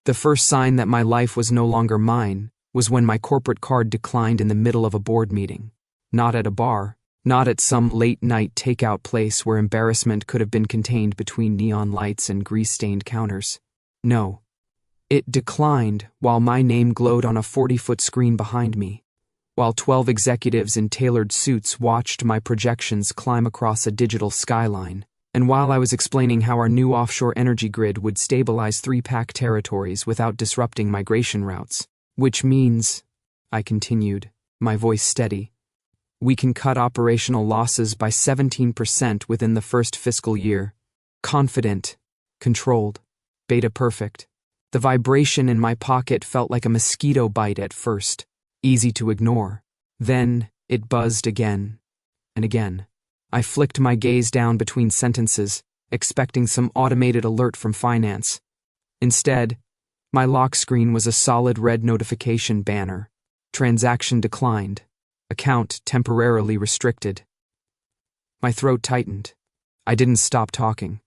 The first sign that my life was no longer mine was when my corporate card declined in the middle of a board meeting. Not at a bar, not at some late-night takeout place where embarrassment could have been contained between neon lights and grease-stained counters. No. It declined while my name glowed on a 40-foot screen behind me, while 12 executives in tailored suits watched my projections climb across a digital skyline, and while I was explaining how our new offshore energy grid would stabilize 3-pack territories without disrupting migration routes. Which means, I continued, my voice steady, we can cut operational losses by 17% within the first fiscal year. Confident, controlled, beta perfect. The vibration in my pocket felt like a mosquito bite at first, easy to ignore. Then it buzzed again and again. I flicked my gaze down between sentences, expecting some automated alert from finance. Instead, my lock screen was a solid red notification banner. Transaction declined. Account temporarily restricted. My throat tightened. I didn't stop talking.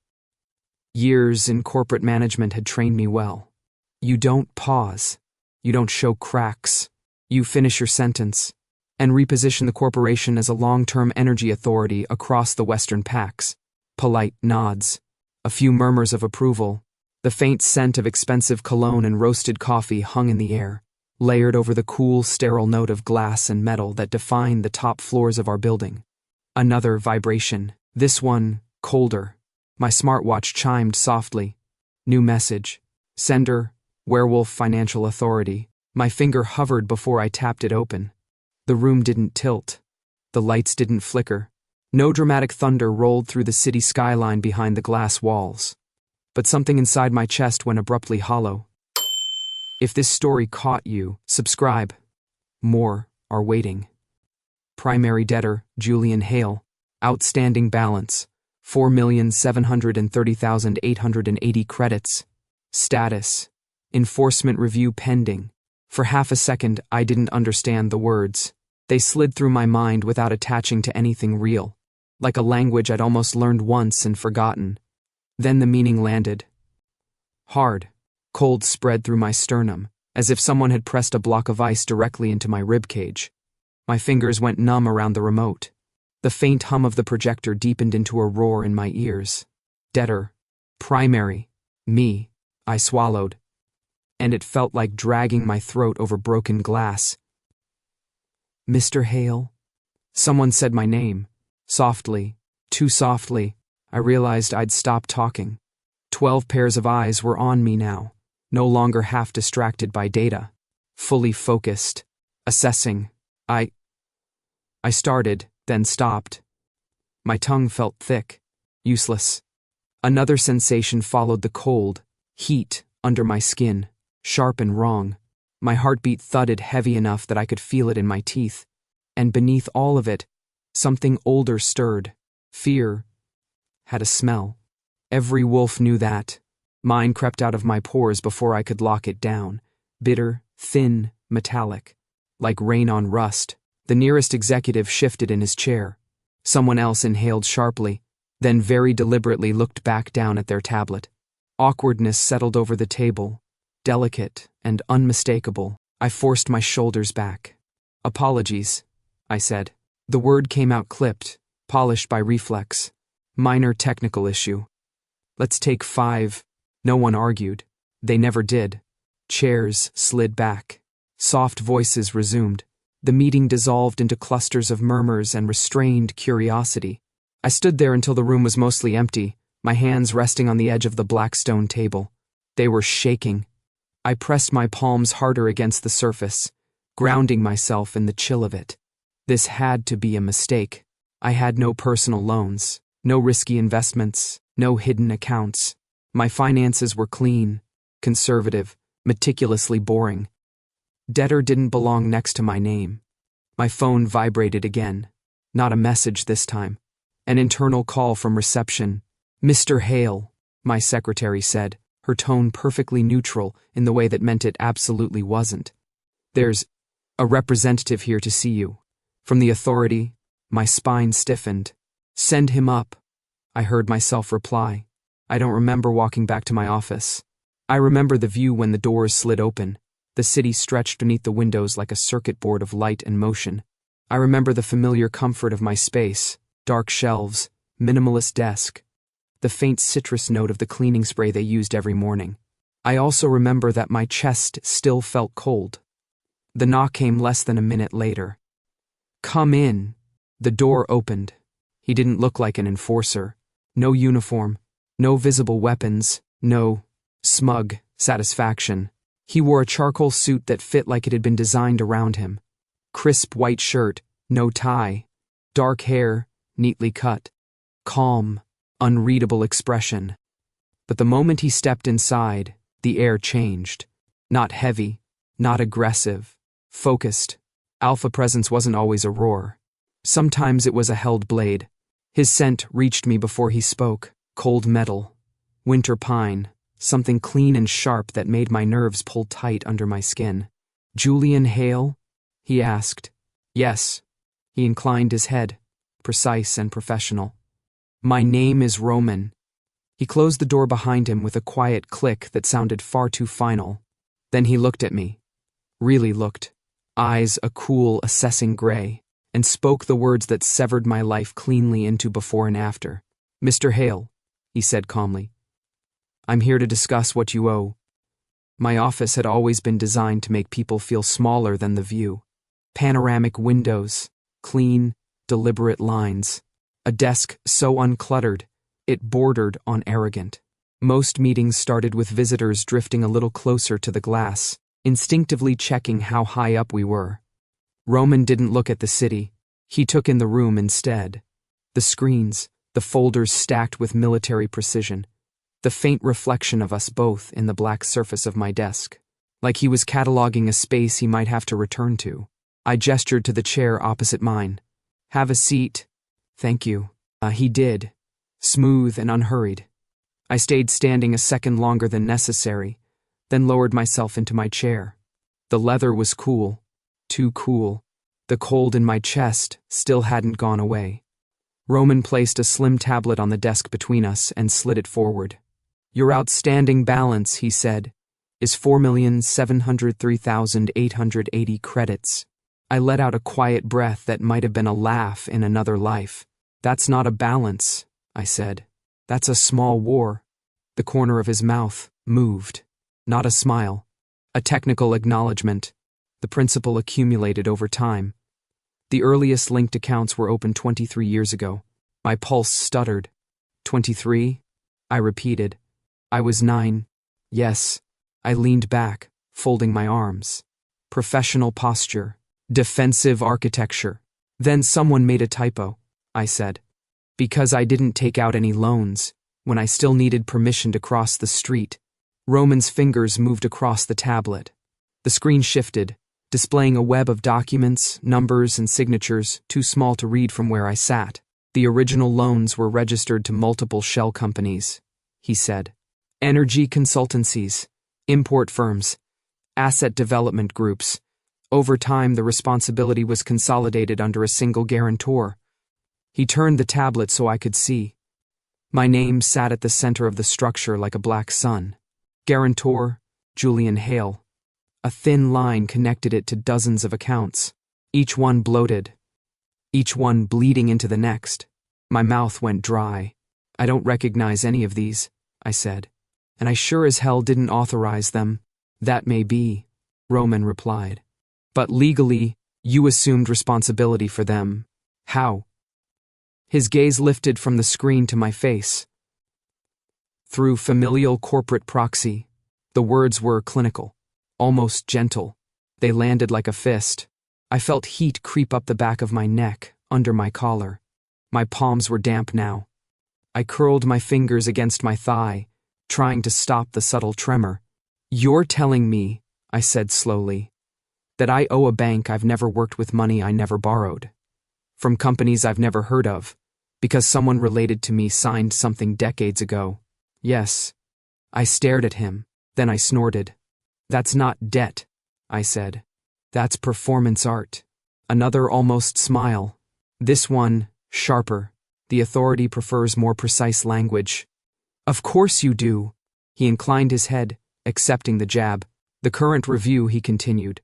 Years in corporate management had trained me well. You don't pause. You don't show cracks. You finish your sentence and reposition the corporation as a long-term energy authority across the Western packs. Polite nods. A few murmurs of approval. The faint scent of expensive cologne and roasted coffee hung in the air, layered over the cool, sterile note of glass and metal that defined the top floors of our building. Another vibration, this one colder. My smartwatch chimed softly. New message. Sender, Werewolf Financial Authority. My finger hovered before I tapped it open. The room didn't tilt. The lights didn't flicker. No dramatic thunder rolled through the city skyline behind the glass walls. But something inside my chest went abruptly hollow. If this story caught you, subscribe. More are waiting. Primary debtor, Julian Hale. Outstanding balance, 4,730,880 credits. Status, enforcement review pending. For half a second, I didn't understand the words. They slid through my mind without attaching to anything real, like a language I'd almost learned once and forgotten. Then the meaning landed. Hard, cold spread through my sternum, as if someone had pressed a block of ice directly into my ribcage. My fingers went numb around the remote. The faint hum of the projector deepened into a roar in my ears. Debtor. Primary. Me. I swallowed. And it felt like dragging my throat over broken glass. Mr. Hale? Someone said my name. Softly. Too softly. I realized I'd stopped talking. 12 pairs of eyes were on me now, no longer half distracted by data. Fully focused. Assessing. I started, then stopped. My tongue felt thick. Useless. Another sensation followed the cold, heat under my skin, sharp and wrong. My heartbeat thudded heavy enough that I could feel it in my teeth. And beneath all of it, something older stirred. Fear had a smell. Every wolf knew that. Mine crept out of my pores before I could lock it down. Bitter, thin, metallic. Like rain on rust. The nearest executive shifted in his chair. Someone else inhaled sharply, then very deliberately looked back down at their tablet. Awkwardness settled over the table. Delicate and unmistakable. I forced my shoulders back. Apologies, I said. The word came out clipped, polished by reflex. Minor technical issue. Let's take 5. No one argued. They never did. Chairs slid back. Soft voices resumed. The meeting dissolved into clusters of murmurs and restrained curiosity. I stood there until the room was mostly empty, my hands resting on the edge of the black stone table. They were shaking. I pressed my palms harder against the surface, grounding myself in the chill of it. This had to be a mistake. I had no personal loans, no risky investments, no hidden accounts. My finances were clean, conservative, meticulously boring. Debtor didn't belong next to my name. My phone vibrated again. Not a message this time. An internal call from reception. Mr. Hale, my secretary said, her tone perfectly neutral in the way that meant it absolutely wasn't. There's a representative here to see you. From the authority. My spine stiffened. Send him up, I heard myself reply. I don't remember walking back to my office. I remember the view when the doors slid open. The city stretched beneath the windows like a circuit board of light and motion. I remember the familiar comfort of my space, dark shelves, minimalist desk, the faint citrus note of the cleaning spray they used every morning. I also remember that my chest still felt cold. The knock came less than a minute later. "Come in." The door opened. He didn't look like an enforcer. No uniform, no visible weapons, no smug satisfaction. He wore a charcoal suit that fit like it had been designed around him. Crisp white shirt, no tie. Dark hair, neatly cut. Calm, unreadable expression. But the moment he stepped inside, the air changed. Not heavy, not aggressive, focused. Alpha presence wasn't always a roar. Sometimes it was a held blade. His scent reached me before he spoke. Cold metal, winter pine, something clean and sharp that made my nerves pull tight under my skin. "Julian Hale?" he asked. "Yes." He inclined his head, precise and professional. "My name is Roman." He closed the door behind him with a quiet click that sounded far too final. Then he looked at me. Really looked. Eyes a cool, assessing gray, and spoke the words that severed my life cleanly into before and after. "Mr. Hale," he said calmly, "I'm here to discuss what you owe." My office had always been designed to make people feel smaller than the view. Panoramic windows, clean, deliberate lines. A desk so uncluttered, it bordered on arrogant. Most meetings started with visitors drifting a little closer to the glass, instinctively checking how high up we were. Roman didn't look at the city. He took in the room instead. The screens, the folders stacked with military precision, the faint reflection of us both in the black surface of my desk. Like he was cataloging a space he might have to return to. I gestured to the chair opposite mine. "Have a seat." "Thank you." He did, smooth and unhurried. I stayed standing a second longer than necessary, then lowered myself into my chair. The leather was cool, too cool. The cold in my chest still hadn't gone away. Roman placed a slim tablet on the desk between us and slid it forward. "Your outstanding balance," he said, "is 4,703,880 credits." I let out a quiet breath that might have been a laugh in another life. "That's not a balance," I said. "That's a small war." The corner of his mouth moved. Not a smile. A technical acknowledgement. The principal accumulated over time. The earliest linked accounts were opened 23 years ago. My pulse stuttered. 23? I repeated. I was 9. Yes. I leaned back, folding my arms. Professional posture. Defensive architecture. "Then someone made a typo," I said. "Because I didn't take out any loans, when I still needed permission to cross the street." Roman's fingers moved across the tablet. The screen shifted, displaying a web of documents, numbers, and signatures too small to read from where I sat. "The original loans were registered to multiple shell companies," he said. "Energy consultancies, import firms, asset development groups. Over time, the responsibility was consolidated under a single guarantor." He turned the tablet so I could see. My name sat at the center of the structure like a black sun. Guarantor, Julian Hale. A thin line connected it to dozens of accounts, each one bloated, each one bleeding into the next. My mouth went dry. "I don't recognize any of these," I said. "And I sure as hell didn't authorize them." "That may be," Roman replied. "But legally, you assumed responsibility for them. How?" His gaze lifted from the screen to my face. "Through familial corporate proxy." The words were clinical, almost gentle. They landed like a fist. I felt heat creep up the back of my neck, under my collar. My palms were damp now. I curled my fingers against my thigh, trying to stop the subtle tremor. "You're telling me," I said slowly, "that I owe a bank I've never worked with money I never borrowed. From companies I've never heard of, because someone related to me signed something decades ago." "Yes." I stared at him, then I snorted. "That's not debt," I said. "That's performance art." Another almost smile. This one, sharper. The authority prefers more precise language. "Of course you do." He inclined his head, accepting the jab. The current review, he continued,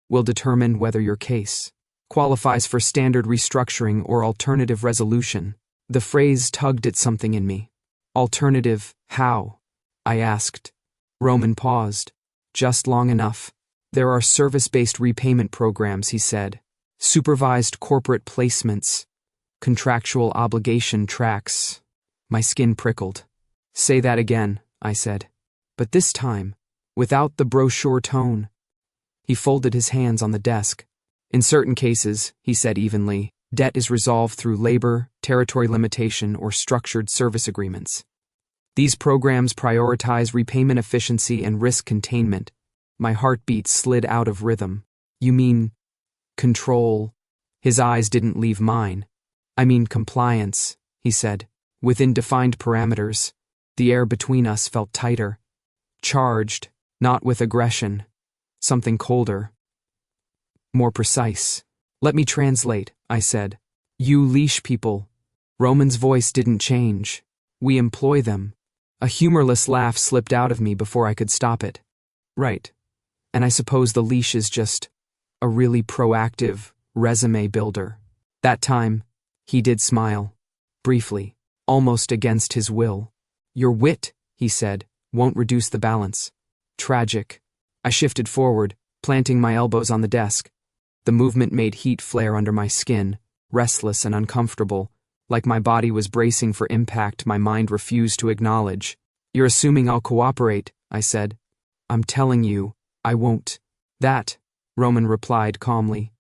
will determine whether your case qualifies for standard restructuring or alternative resolution. The phrase tugged at something in me. Alternative, how? I asked. Roman paused. Just long enough. There are service-based repayment programs, he said. Supervised corporate placements. Contractual obligation tracks. My skin prickled. Say that again, I said. But this time, without the brochure tone. He folded his hands on the desk. In certain cases, he said evenly, debt is resolved through labor, territory limitation, or structured service agreements. These programs prioritize repayment efficiency and risk containment. My heartbeat slid out of rhythm. You mean control? His eyes didn't leave mine. I mean compliance, he said. Within defined parameters. The air between us felt tighter. Charged, not with aggression. Something colder. More precise. Let me translate, I said. You leash people. Roman's voice didn't change. We employ them. A humorless laugh slipped out of me before I could stop it. Right. And I suppose the leash is just a really proactive resume builder. That time, he did smile. Briefly, almost against his will. Your wit, he said, won't reduce the balance. Tragic. I shifted forward, planting my elbows on the desk. The movement made heat flare under my skin, restless and uncomfortable, like my body was bracing for impact my mind refused to acknowledge. You're assuming I'll cooperate, I said. I'm telling you, I won't. That, Roman replied calmly,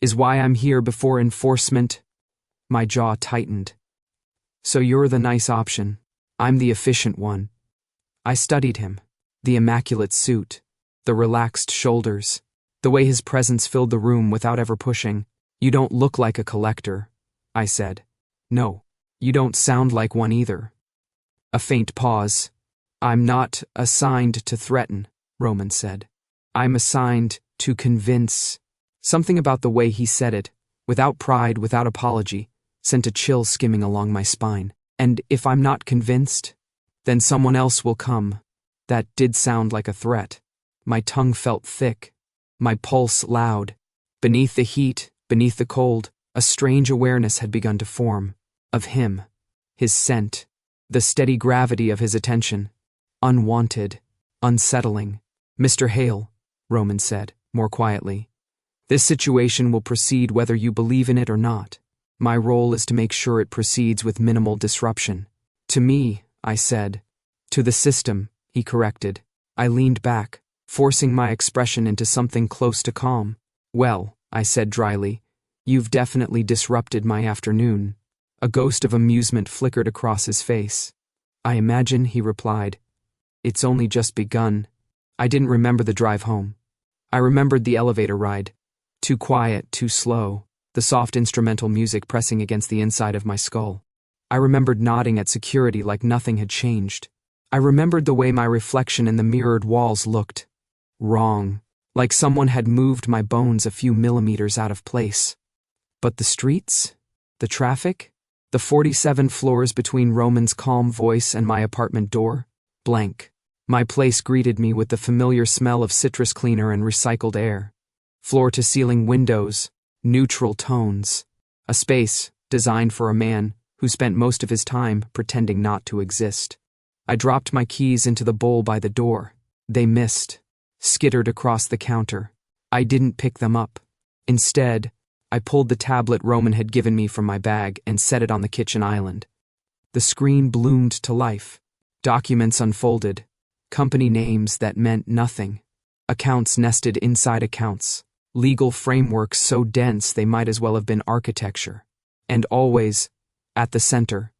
is why I'm here before enforcement. My jaw tightened. So you're the nice option. I'm the efficient one. I studied him. The immaculate suit. The relaxed shoulders. The way his presence filled the room without ever pushing. You don't look like a collector, I said. No, you don't sound like one either. A faint pause. I'm not assigned to threaten, Roman said. I'm assigned to convince. Something about the way he said it, without pride, without apology, sent a chill skimming along my spine. And if I'm not convinced, then someone else will come. That did sound like a threat. My tongue felt thick, my pulse loud. Beneath the heat, beneath the cold, a strange awareness had begun to form. Of him, his scent, the steady gravity of his attention. Unwanted, unsettling. Mr. Hale, Roman said, more quietly. This situation will proceed whether you believe in it or not. My role is to make sure it proceeds with minimal disruption. To me, I said. To the system, he corrected. I leaned back, forcing my expression into something close to calm. Well, I said dryly, you've definitely disrupted my afternoon. A ghost of amusement flickered across his face. I imagine, he replied. It's only just begun. I didn't remember the drive home. I remembered the elevator ride. Too quiet, too slow, the soft instrumental music pressing against the inside of my skull. I remembered nodding at security like nothing had changed. I remembered the way my reflection in the mirrored walls looked. Wrong, like someone had moved my bones a few millimeters out of place. But the streets? The traffic? The 47 floors between Roman's calm voice and my apartment door? Blank. My place greeted me with the familiar smell of citrus cleaner and recycled air. Floor-to-ceiling windows, neutral tones. A space designed for a man who spent most of his time pretending not to exist. I dropped my keys into the bowl by the door. They missed, skittered across the counter. I didn't pick them up. Instead, I pulled the tablet Roman had given me from my bag and set it on the kitchen island. The screen bloomed to life. Documents unfolded. Company names that meant nothing. Accounts nested inside accounts. Legal frameworks so dense they might as well have been architecture. And always, at the center,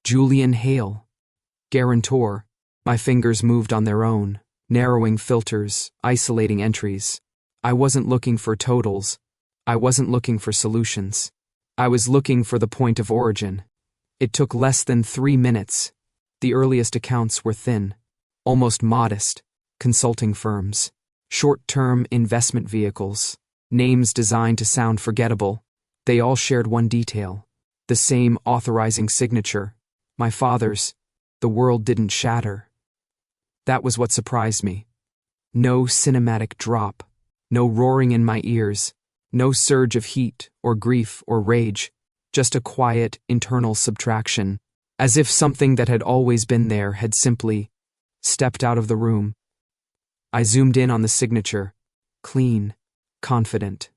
Julian Hale. Guarantor. My fingers moved on their own, narrowing filters, isolating entries. I wasn't looking for totals. I wasn't looking for solutions. I was looking for the point of origin. It took less than 3 minutes. The earliest accounts were thin, almost modest, consulting firms, short-term investment vehicles, names designed to sound forgettable. They all shared one detail, the same authorizing signature, my father's. The world didn't shatter. That was what surprised me. No cinematic drop. No roaring in my ears. No surge of heat or grief or rage. Just a quiet, internal subtraction. As if something that had always been there had simply stepped out of the room. I zoomed in on the signature. Clean. Confident.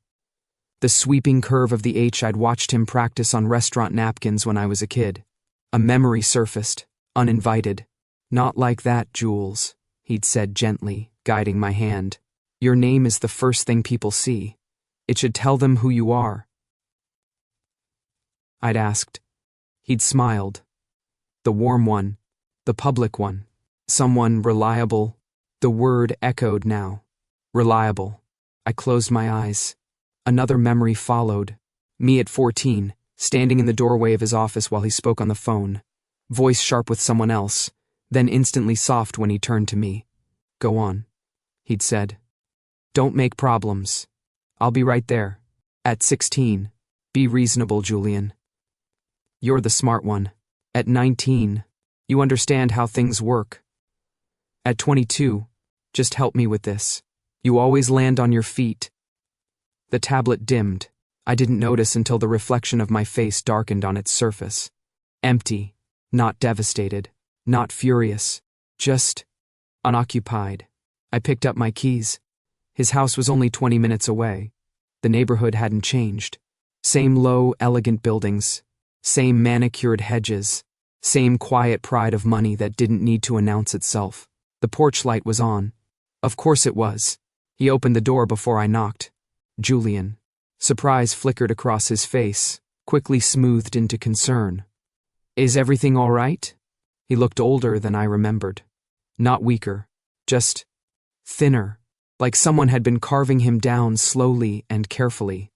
The sweeping curve of the H I'd watched him practice on restaurant napkins when I was a kid. A memory surfaced, uninvited. Not like that, Jules, he'd said gently, guiding my hand. Your name is the first thing people see. It should tell them who you are. I'd asked. He'd smiled. The warm one. The public one. Someone reliable. The word echoed now. Reliable. I closed my eyes. Another memory followed. Me at 14, standing in the doorway of his office while he spoke on the phone. Voice sharp with someone else, then instantly soft when he turned to me. Go on, he'd said. Don't make problems. I'll be right there. At 16, be reasonable, Julian. You're the smart one. At 19, you understand how things work. At 22, just help me with this. You always land on your feet. The tablet dimmed. I didn't notice until the reflection of my face darkened on its surface. Empty. Not devastated. Not furious. Just unoccupied. I picked up my keys. His house was only 20 minutes away. The neighborhood hadn't changed. Same low, elegant buildings. Same manicured hedges. Same quiet pride of money that didn't need to announce itself. The porch light was on. Of course it was. He opened the door before I knocked. Julian. Surprise flickered across his face, quickly smoothed into concern. Is everything all right? He looked older than I remembered. Not weaker. Just thinner. Like someone had been carving him down slowly and carefully.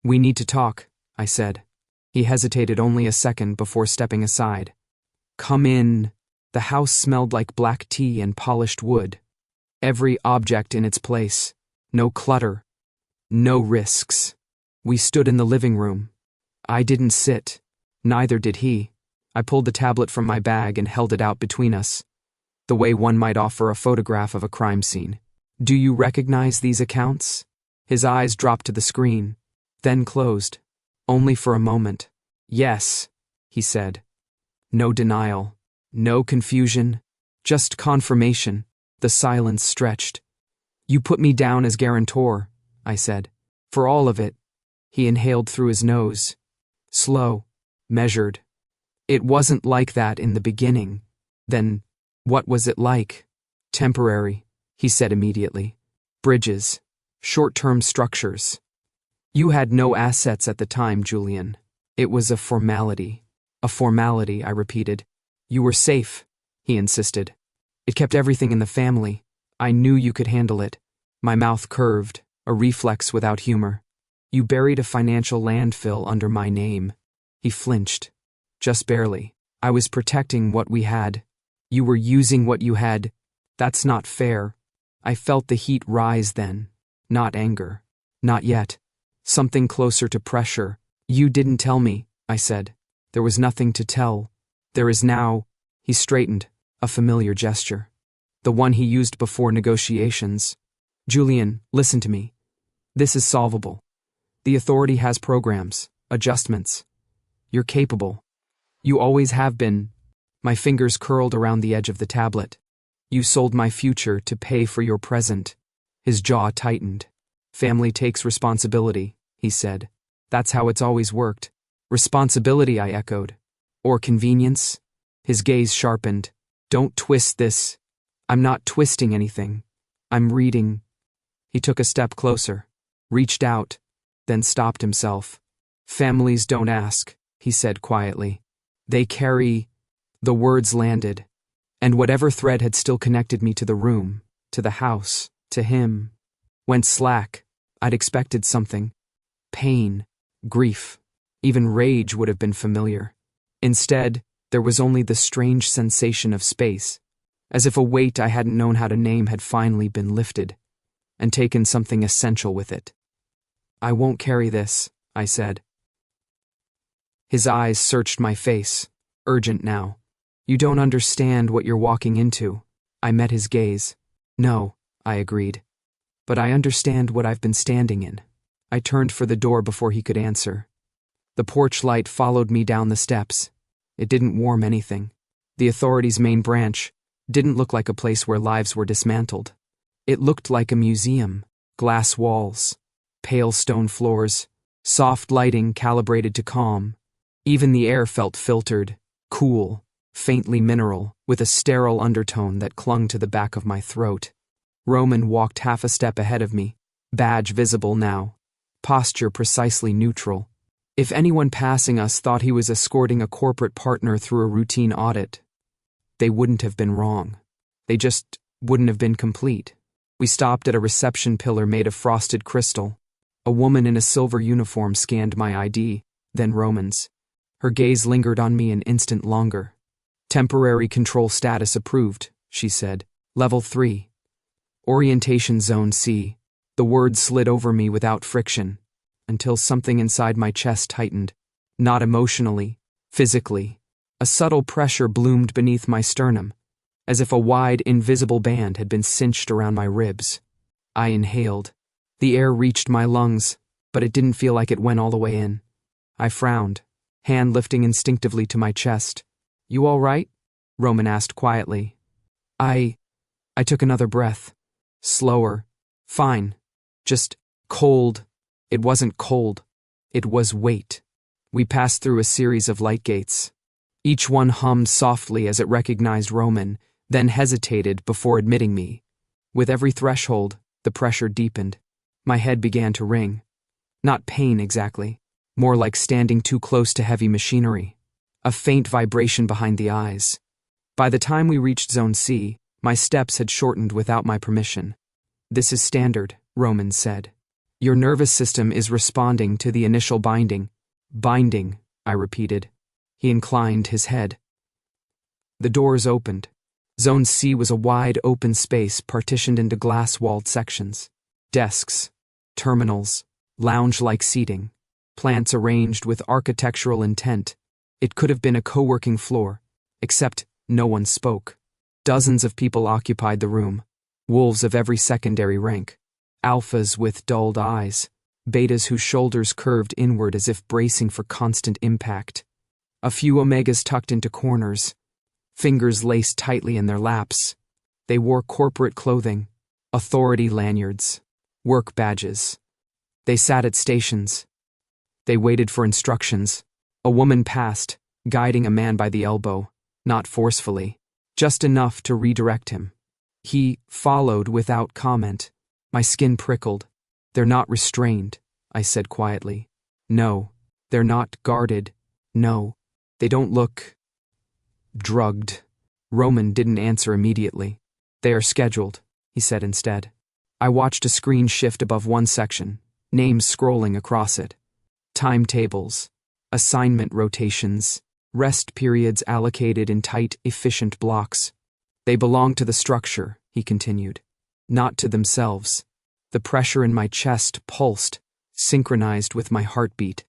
We need to talk, I said. He hesitated only a second before stepping aside. Come in. The house smelled like black tea and polished wood. Every object in its place. No clutter. No risks. We stood in the living room. I didn't sit. Neither did he. I pulled the tablet from my bag and held it out between us. The way one might offer a photograph of a crime scene. Do you recognize these accounts? His eyes dropped to the screen, then closed. Only for a moment. Yes, he said. No denial. No confusion. Just confirmation. The silence stretched. You put me down as guarantor, I said. For all of it. He inhaled through his nose. Slow. Measured. It wasn't like that in the beginning. Then, what was it like? Temporary, he said immediately. Bridges. Short-term structures. You had no assets at the time, Julian. It was a formality. A formality, I repeated. You were safe, he insisted. It kept everything in the family. I knew you could handle it. My mouth curved, a reflex without humor. You buried a financial landfill under my name. He flinched. Just barely. I was protecting what we had. You were using what you had. That's not fair. I felt the heat rise then. Not anger. Not yet. Something closer to pressure. You didn't tell me, I said. There was nothing to tell. There is now. He straightened, a familiar gesture. The one he used before negotiations. Julian, listen to me. This is solvable. The authority has programs, adjustments. You're capable. You always have been. My fingers curled around the edge of the tablet. You sold my future to pay for your present. His jaw tightened. Family takes responsibility, he said. That's how it's always worked. Responsibility, I echoed. Or convenience? His gaze sharpened. Don't twist this. I'm not twisting anything. I'm reading. He took a step closer, reached out, then stopped himself. Families don't ask, he said quietly. They carry. The words landed, and whatever thread had still connected me to the room, to the house, to him, went slack. I'd expected something. Pain, grief, even rage would have been familiar. Instead, there was only the strange sensation of space, as if a weight I hadn't known how to name had finally been lifted, and taken something essential with it. I won't carry this, I said. His eyes searched my face, urgent now. You don't understand what you're walking into. I met his gaze. No, I agreed. But I understand what I've been standing in. I turned for the door before he could answer. The porch light followed me down the steps. It didn't warm anything. The authorities' main branch didn't look like a place where lives were dismantled. It looked like a museum. Glass walls, pale stone floors, soft lighting calibrated to calm. Even the air felt filtered, cool, faintly mineral, with a sterile undertone that clung to the back of my throat. Roman walked half a step ahead of me, badge visible now, posture precisely neutral. If anyone passing us thought he was escorting a corporate partner through a routine audit, they wouldn't have been wrong. They just wouldn't have been complete. We stopped at a reception pillar made of frosted crystal. A woman in a silver uniform scanned my ID, then Roman's. Her gaze lingered on me an instant longer. Temporary control status approved, she said. Level 3. Orientation Zone C. The words slid over me without friction, until something inside my chest tightened. Not emotionally, physically. A subtle pressure bloomed beneath my sternum, as if a wide, invisible band had been cinched around my ribs. I inhaled. The air reached my lungs, but it didn't feel like it went all the way in. I frowned, hand lifting instinctively to my chest. You all right? Roman asked quietly. I took another breath. Slower. Fine. Just cold. It wasn't cold. It was weight. We passed through a series of light gates. Each one hummed softly as it recognized Roman, then hesitated before admitting me. With every threshold, the pressure deepened. My head began to ring. Not pain exactly, more like standing too close to heavy machinery. A faint vibration behind the eyes. By the time we reached Zone C, my steps had shortened without my permission. This is standard, Roman said. Your nervous system is responding to the initial binding. Binding, I repeated. He inclined his head. The doors opened. Zone C was a wide, open space partitioned into glass-walled sections. Desks, terminals, lounge-like seating, plants arranged with architectural intent. It could have been a co-working floor, except no one spoke. Dozens of people occupied the room, wolves of every secondary rank, alphas with dulled eyes, betas whose shoulders curved inward as if bracing for constant impact. A few omegas tucked into corners, fingers laced tightly in their laps. They wore corporate clothing, authority lanyards, work badges. They sat at stations. They waited for instructions. A woman passed, guiding a man by the elbow, not forcefully, just enough to redirect him. He followed without comment. My skin prickled. They're not restrained, I said quietly. No, they're not guarded. No, they don't look drugged. Roman didn't answer immediately. They are scheduled, he said instead. I watched a screen shift above one section, names scrolling across it. Timetables, assignment rotations, rest periods allocated in tight, efficient blocks. They belong to the structure, he continued, not to themselves. The pressure in my chest pulsed, synchronized with my heartbeat.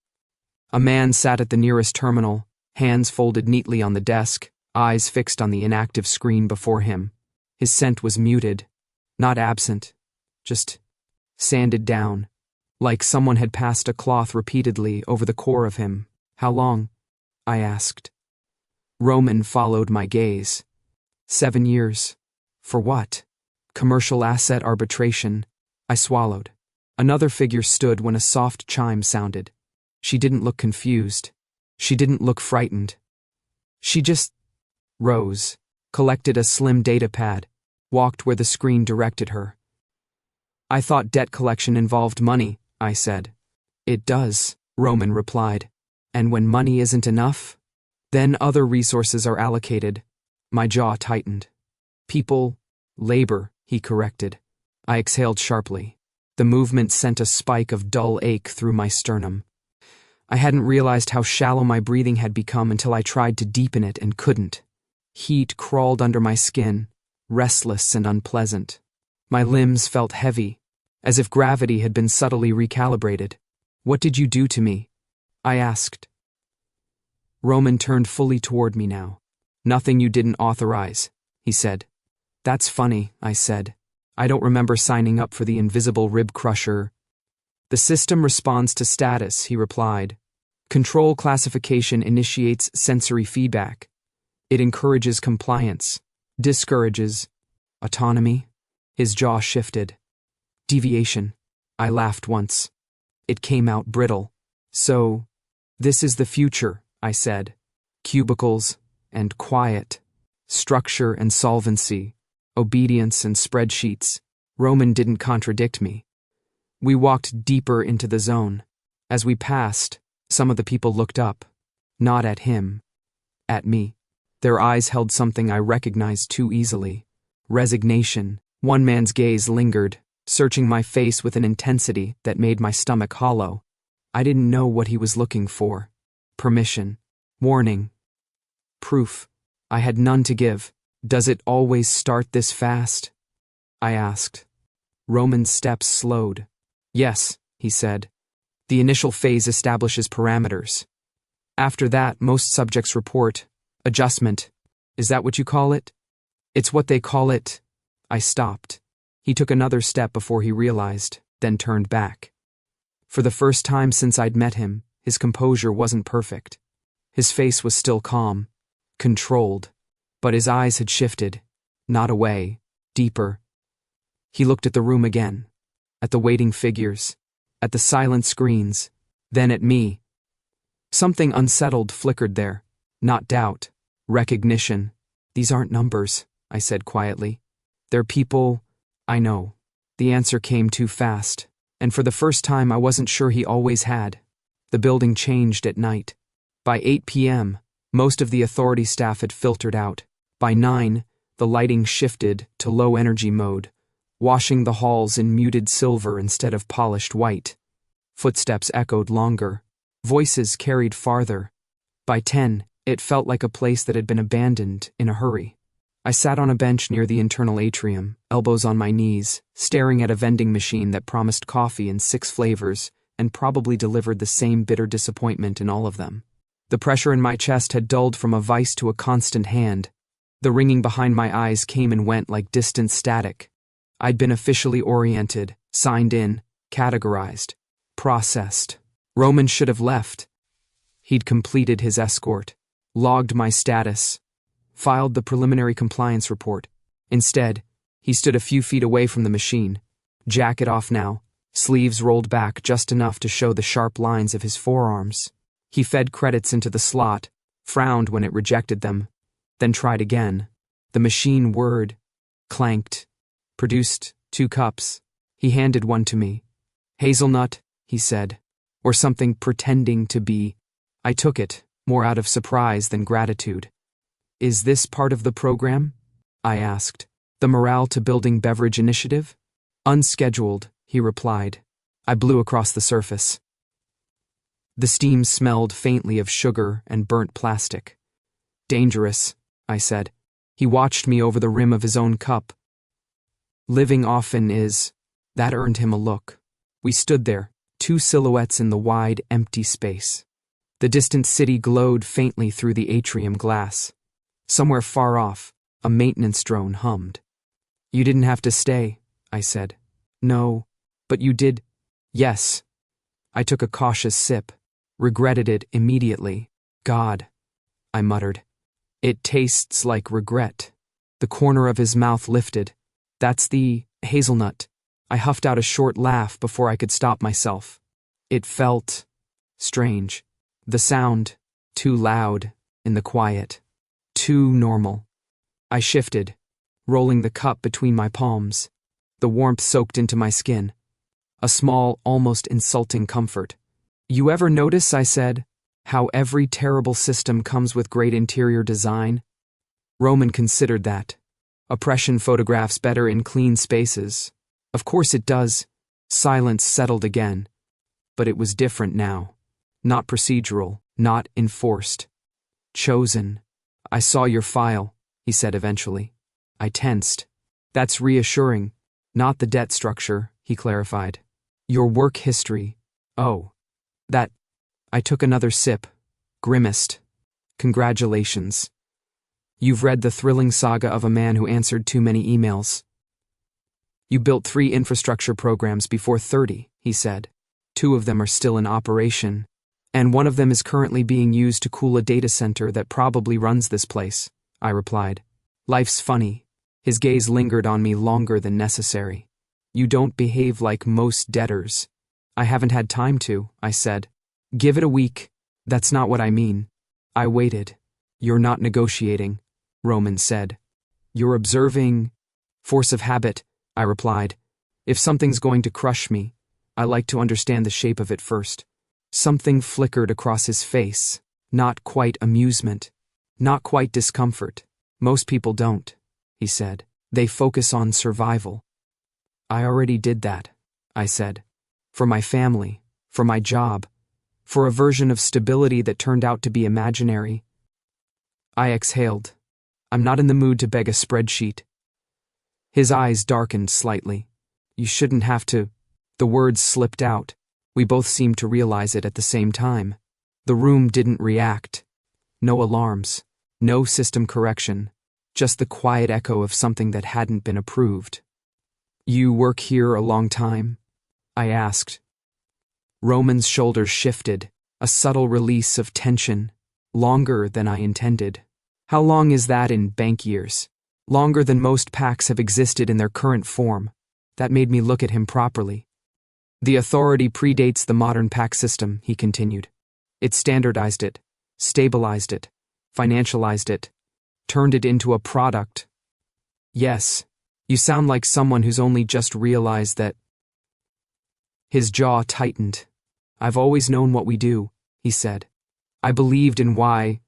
A man sat at the nearest terminal, hands folded neatly on the desk, eyes fixed on the inactive screen before him. His scent was muted, not absent, just sanded down, like someone had passed a cloth repeatedly over the core of him. How long? I asked. Roman followed my gaze. 7 years. For what? Commercial asset arbitration. I swallowed. Another figure stood when a soft chime sounded. She didn't look confused. She didn't look frightened. She just rose, collected a slim data pad, walked where the screen directed her. I thought debt collection involved money, I said. It does, Roman replied. And when money isn't enough, then other resources are allocated. My jaw tightened. People, labor, he corrected. I exhaled sharply. The movement sent a spike of dull ache through my sternum. I hadn't realized how shallow my breathing had become until I tried to deepen it and couldn't. Heat crawled under my skin, restless and unpleasant. My limbs felt heavy, as if gravity had been subtly recalibrated. What did you do to me? I asked. Roman turned fully toward me now. Nothing you didn't authorize, he said. That's funny, I said. I don't remember signing up for the invisible rib crusher. The system responds to status, he replied. Control classification initiates sensory feedback. It encourages compliance, discourages autonomy. His jaw shifted. Deviation. I laughed once. It came out brittle. So, this is the future, I said. Cubicles and quiet. Structure and solvency. Obedience and spreadsheets. Roman didn't contradict me. We walked deeper into the zone. As we passed, some of the people looked up. Not at him. At me. Their eyes held something I recognized too easily. Resignation. One man's gaze lingered, searching my face with an intensity that made my stomach hollow. I didn't know what he was looking for. Permission. Warning. Proof. I had none to give. Does it always start this fast? I asked. Roman's steps slowed. Yes, he said. The initial phase establishes parameters. After that, most subjects report adjustment. Is that what you call it? It's what they call it. I stopped. He took another step before he realized, then turned back. For the first time since I'd met him, his composure wasn't perfect. His face was still calm, controlled, but his eyes had shifted, not away, deeper. He looked at the room again, at the waiting figures, at the silent screens, then at me. Something unsettled flickered there, not doubt, recognition. These aren't numbers, I said quietly. They're people. I know. The answer came too fast, and for the first time I wasn't sure he always had. The building changed at night. By 8 p.m., most of the authority staff had filtered out. By 9, the lighting shifted to low-energy mode, washing the halls in muted silver instead of polished white. Footsteps echoed longer. Voices carried farther. By 10, it felt like a place that had been abandoned in a hurry. I sat on a bench near the internal atrium, elbows on my knees, staring at a vending machine that promised coffee in 6 flavors and probably delivered the same bitter disappointment in all of them. The pressure in my chest had dulled from a vice to a constant hand. The ringing behind my eyes came and went like distant static. I'd been officially oriented, signed in, categorized, processed. Roman should have left. He'd completed his escort, logged my status, filed the preliminary compliance report. Instead, he stood a few feet away from the machine, jacket off now, sleeves rolled back just enough to show the sharp lines of his forearms. He fed credits into the slot, frowned when it rejected them, then tried again. The machine whirred, clanked, produced 2 cups. He handed one to me. Hazelnut, he said, or something pretending to be. I took it, more out of surprise than gratitude. Is this part of the program? I asked. The Morale to Building Beverage Initiative? Unscheduled, he replied. I blew across the surface. The steam smelled faintly of sugar and burnt plastic. Dangerous, I said. He watched me over the rim of his own cup. Living often is. That earned him a look. We stood there, 2 silhouettes in the wide, empty space. The distant city glowed faintly through the atrium glass. Somewhere far off, a maintenance drone hummed. You didn't have to stay, I said. No, but you did. Yes. I took a cautious sip, regretted it immediately. God, I muttered. It tastes like regret. The corner of his mouth lifted. That's the hazelnut. I huffed out a short laugh before I could stop myself. It felt strange. The sound, too loud, in the quiet. Too normal. I shifted, rolling the cup between my palms. The warmth soaked into my skin. A small, almost insulting comfort. You ever notice, I said, how every terrible system comes with great interior design? Roman considered that. Oppression photographs better in clean spaces. Of course it does. Silence settled again. But it was different now. Not procedural, not enforced. Chosen. I saw your file, he said eventually. I tensed. That's reassuring. Not the debt structure, he clarified. Your work history. Oh. That. I took another sip. Grimaced. Congratulations. You've read the thrilling saga of a man who answered too many emails. You built 3 infrastructure programs before 30, he said. 2 of them are still in operation, and one of them is currently being used to cool a data center that probably runs this place, I replied. Life's funny. His gaze lingered on me longer than necessary. You don't behave like most debtors. I haven't had time to, I said. Give it a week. That's not what I mean. I waited. You're not negotiating, Roman said. You're observing. Force of habit, I replied. If something's going to crush me, I like to understand the shape of it first. Something flickered across his face. Not quite amusement. Not quite discomfort. Most people don't, he said. They focus on survival. I already did that, I said. For my family, for my job, for a version of stability that turned out to be imaginary. I exhaled. I'm not in the mood to beg a spreadsheet. His eyes darkened slightly. You shouldn't have to. The words slipped out. We both seemed to realize it at the same time. The room didn't react. No alarms. No system correction. Just the quiet echo of something that hadn't been approved. You work here a long time? I asked. Roman's shoulders shifted, a subtle release of tension. Longer than I intended. How long is that in bank years? Longer than most packs have existed in their current form. That made me look at him properly. The authority predates the modern pack system, he continued. It standardized it, stabilized it, financialized it, turned it into a product. Yes, you sound like someone who's only just realized that. His jaw tightened. I've always known what we do, he said. I believed in why,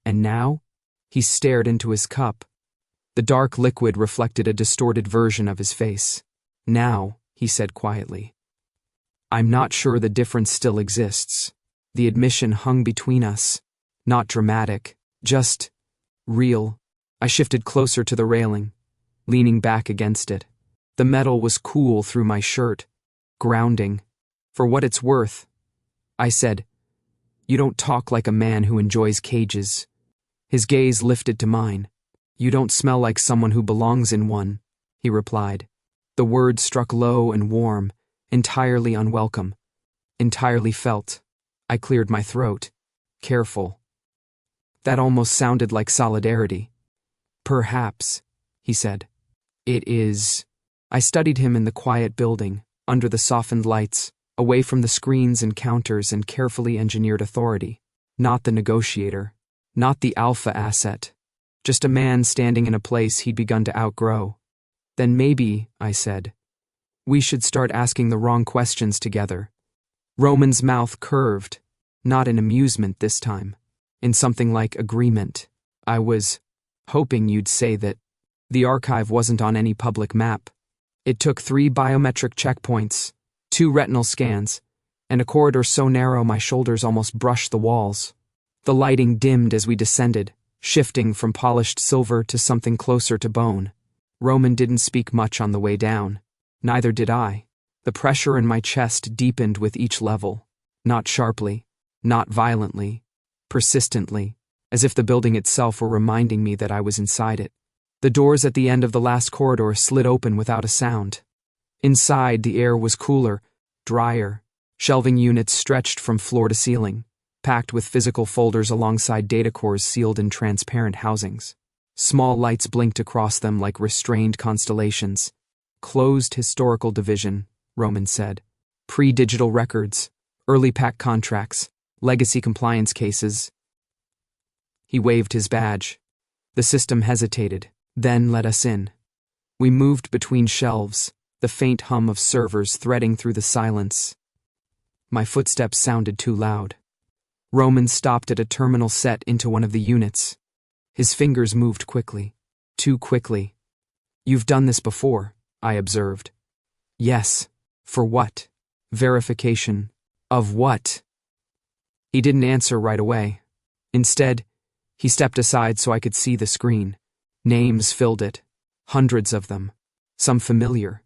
and now? He stared into his cup. The dark liquid reflected a distorted version of his face. Now, he said quietly. I'm not sure the difference still exists. The admission hung between us. Not dramatic, just real. I shifted closer to the railing, leaning back against it. The metal was cool through my shirt, grounding. For what it's worth, I said, you don't talk like a man who enjoys cages. His gaze lifted to mine. You don't smell like someone who belongs in one, he replied. The words struck low and warm, entirely unwelcome. Entirely felt. I cleared my throat. Careful. That almost sounded like solidarity. Perhaps, he said. It is. I studied him in the quiet building, under the softened lights, away from the screens and counters and carefully engineered authority. Not the negotiator. Not the alpha asset. Just a man standing in a place he'd begun to outgrow. Then maybe, I said, we should start asking the wrong questions together. Roman's mouth curved, not in amusement this time, in something like agreement. I was hoping you'd say that the archive wasn't on any public map. It took 3 biometric checkpoints, 2 retinal scans, and a corridor so narrow my shoulders almost brushed the walls. The lighting dimmed as we descended, shifting from polished silver to something closer to bone. Roman didn't speak much on the way down. Neither did I. The pressure in my chest deepened with each level. Not sharply, not violently, persistently, as if the building itself were reminding me that I was inside it. The doors at the end of the last corridor slid open without a sound. Inside, the air was cooler, drier. Shelving units stretched from floor to ceiling, packed with physical folders alongside data cores sealed in transparent housings. Small lights blinked across them like restrained constellations. Closed historical division, Roman said. Pre-digital records, early pack contracts, legacy compliance cases. He waved his badge. The system hesitated, then let us in. We moved between shelves, the faint hum of servers threading through the silence. My footsteps sounded too loud. Roman stopped at a terminal set into one of the units. His fingers moved quickly. Too quickly. You've done this before, I observed. Yes. For what? Verification. Of what? He didn't answer right away. Instead, he stepped aside so I could see the screen. Names filled it. Hundreds of them. Some familiar.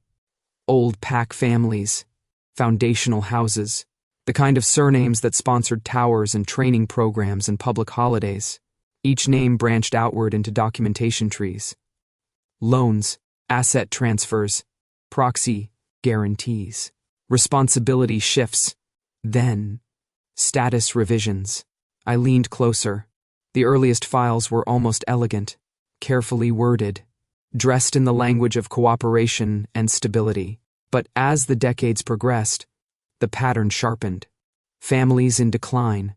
Old pack families. Foundational houses. The kind of surnames that sponsored towers and training programs and public holidays. Each name branched outward into documentation trees. Loans, asset transfers, Proxy guarantees. Responsibility shifts. Then, status revisions. I leaned closer. The earliest files were almost elegant, carefully worded, dressed in the language of cooperation and stability. But as the decades progressed, the pattern sharpened. Families in decline,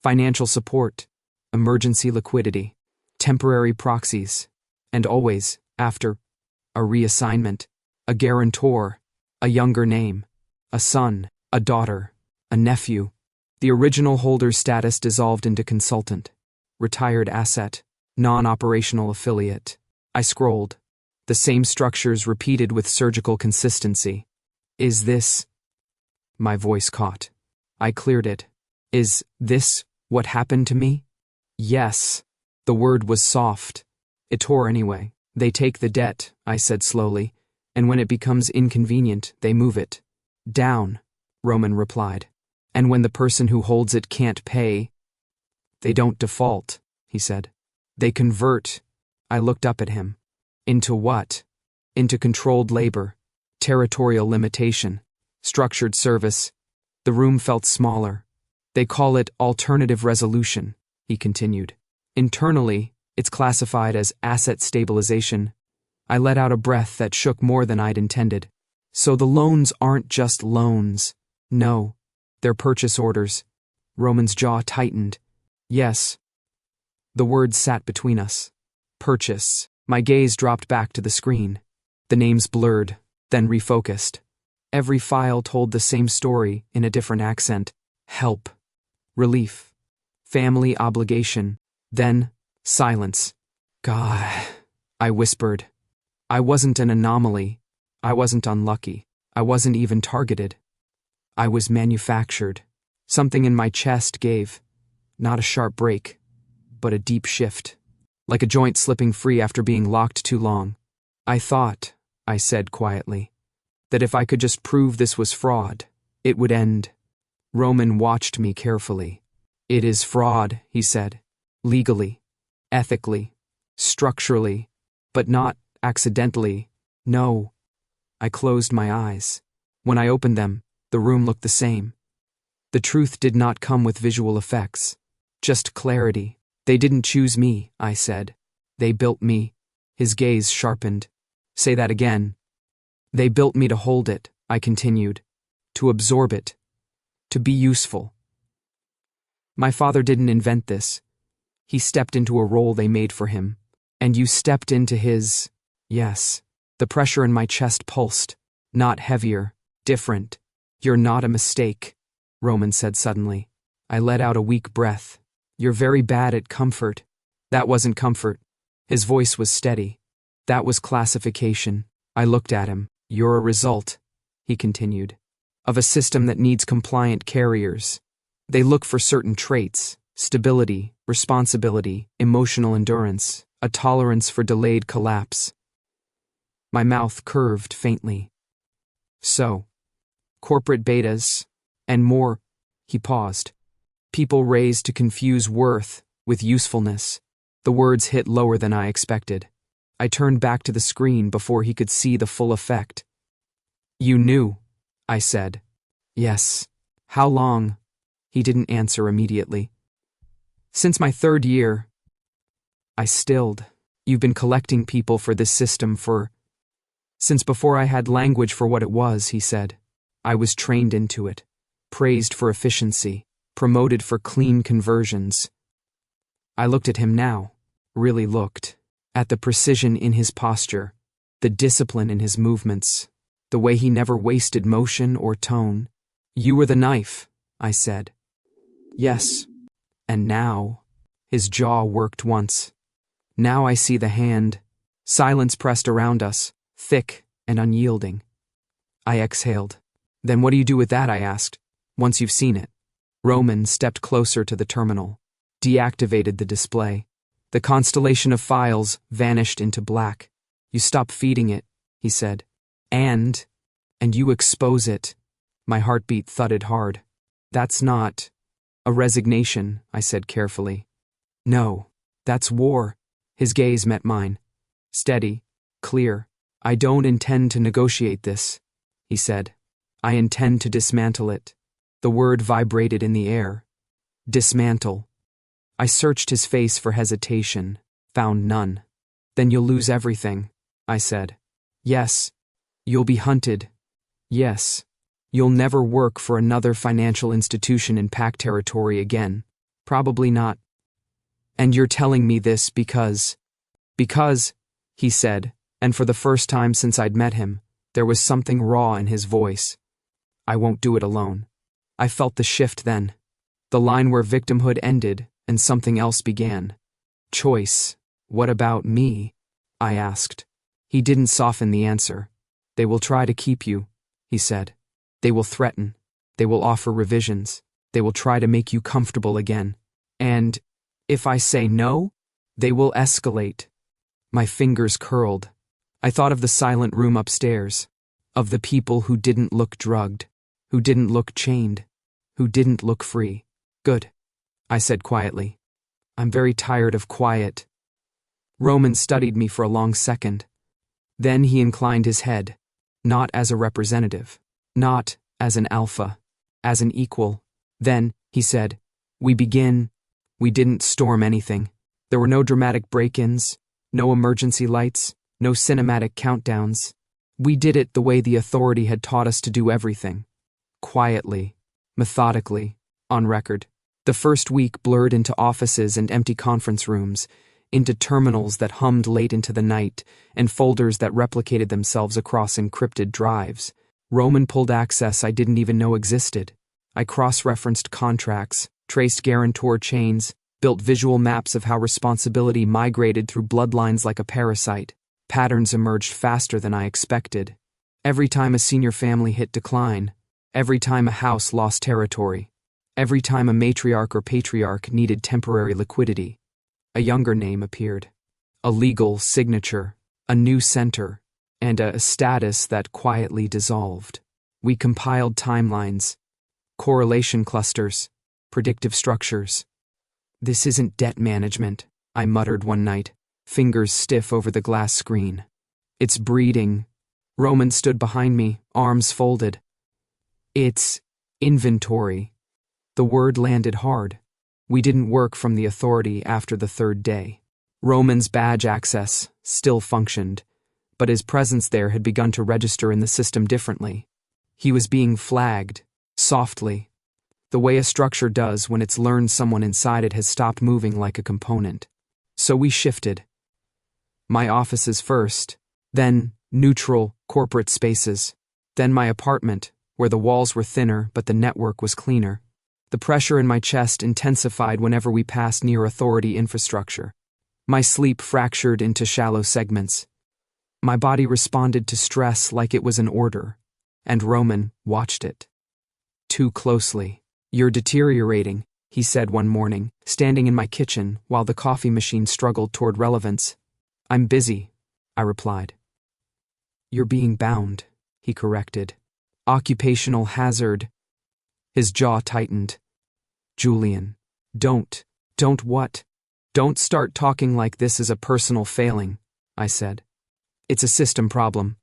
financial support, emergency liquidity, temporary proxies, and always, after, a reassignment, a guarantor, a younger name, a son, a daughter, a nephew. The original holder's status dissolved into consultant, retired asset, non-operational affiliate. I scrolled. The same structures repeated with surgical consistency. Is this? My voice caught. I cleared it. Is this what happened to me? Yes. The word was soft. It tore anyway. They take the debt, I said slowly, and when it becomes inconvenient, they move it. Down, Roman replied. And when the person who holds it can't pay, they don't default, he said. They convert. I looked up at him. Into what? Into controlled labor, territorial limitation, structured service. The room felt smaller. They call it alternative resolution, he continued. Internally, it's classified as asset stabilization. I let out a breath that shook more than I'd intended. So the loans aren't just loans. No, they're purchase orders. Roman's jaw tightened. Yes. The words sat between us. Purchase. My gaze dropped back to the screen. The names blurred, then refocused. Every file told the same story in a different accent. Help. Relief. Family obligation. Then, silence. God, I whispered. I wasn't an anomaly. I wasn't unlucky. I wasn't even targeted. I was manufactured. Something in my chest gave, not a sharp break, but a deep shift, like a joint slipping free after being locked too long. I thought, I said quietly, that if I could just prove this was fraud, it would end. Roman watched me carefully. It is fraud, he said. Legally, ethically, structurally, but not accidentally. No. I closed my eyes. When I opened them, the room looked the same. The truth did not come with visual effects, just clarity. They didn't choose me, I said. They built me. His gaze sharpened. Say that again. They built me to hold it, I continued, to absorb it, to be useful. My father didn't invent this. He stepped into a role they made for him. And you stepped into his. Yes. The pressure in my chest pulsed. Not heavier, different. You're not a mistake, Roman said suddenly. I let out a weak breath. You're very bad at comfort. That wasn't comfort. His voice was steady. That was classification. I looked at him. You're a result, he continued, of a system that needs compliant carriers. They look for certain traits: stability, responsibility, emotional endurance, a tolerance for delayed collapse. My mouth curved faintly. So, corporate betas, and more, he paused. People raised to confuse worth with usefulness. The words hit lower than I expected. I turned back to the screen before he could see the full effect. You knew, I said. Yes. How long? He didn't answer immediately. Since my 3rd year. I stilled. You've been collecting people for this system since before I had language for what it was, he said. I was trained into it, praised for efficiency, promoted for clean conversions. I looked at him now, really looked, at the precision in his posture, the discipline in his movements, the way he never wasted motion or tone. You were the knife, I said. Yes. And now, his jaw worked once. Now I see the hand. Silence pressed around us, thick and unyielding. I exhaled. Then what do you do with that, I asked, once you've seen it? Roman stepped closer to the terminal, deactivated the display. The constellation of files vanished into black. You stop feeding it, he said. And you expose it. My heartbeat thudded hard. That's not a resignation, I said carefully. No, that's war. His gaze met mine. Steady, clear. I don't intend to negotiate this, he said. I intend to dismantle it. The word vibrated in the air. Dismantle. I searched his face for hesitation, found none. Then you'll lose everything, I said. Yes. You'll be hunted. Yes. You'll never work for another financial institution in PAC territory again. Probably not. And you're telling me this because, he said, and for the first time since I'd met him, there was something raw in his voice. I won't do it alone. I felt the shift then. The line where victimhood ended and something else began. Choice. What about me? I asked. He didn't soften the answer. They will try to keep you, he said. They will threaten. They will offer revisions. They will try to make you comfortable again. And if I say no, they will escalate. My fingers curled. I thought of the silent room upstairs, of the people who didn't look drugged, who didn't look chained, who didn't look free. Good, I said quietly. I'm very tired of quiet. Roman studied me for a long second. Then he inclined his head, not as a representative, not as an alpha, as an equal. Then, he said, we begin. We didn't storm anything. There were no dramatic break-ins, no emergency lights, no cinematic countdowns. We did it the way the authority had taught us to do everything. Quietly, methodically, on record. The first week blurred into offices and empty conference rooms, into terminals that hummed late into the night, and folders that replicated themselves across encrypted drives. Roman pulled access I didn't even know existed. I cross-referenced contracts, traced guarantor chains, built visual maps of how responsibility migrated through bloodlines like a parasite. Patterns emerged faster than I expected. Every time a senior family hit decline, every time a house lost territory, every time a matriarch or patriarch needed temporary liquidity, a younger name appeared. A legal signature, a new center, and a status that quietly dissolved. We compiled timelines, correlation clusters, predictive structures. This isn't debt management, I muttered one night, fingers stiff over the glass screen. It's breeding. Roman stood behind me, arms folded. It's inventory. The word landed hard. We didn't work from the authority after the third day. Roman's badge access still functioned, but his presence there had begun to register in the system differently. He was being flagged, softly, the way a structure does when it's learned someone inside it has stopped moving like a component. So we shifted. My offices first, then neutral, corporate spaces, then my apartment, where the walls were thinner but the network was cleaner. The pressure in my chest intensified whenever we passed near authority infrastructure. My sleep fractured into shallow segments. My body responded to stress like it was an order, and Roman watched it. Too closely. You're deteriorating, he said one morning, standing in my kitchen while the coffee machine struggled toward relevance. I'm busy, I replied. You're being bound, he corrected. Occupational hazard. His jaw tightened. Julian, don't what? Don't start talking like this is a personal failing, I said. It's a system problem.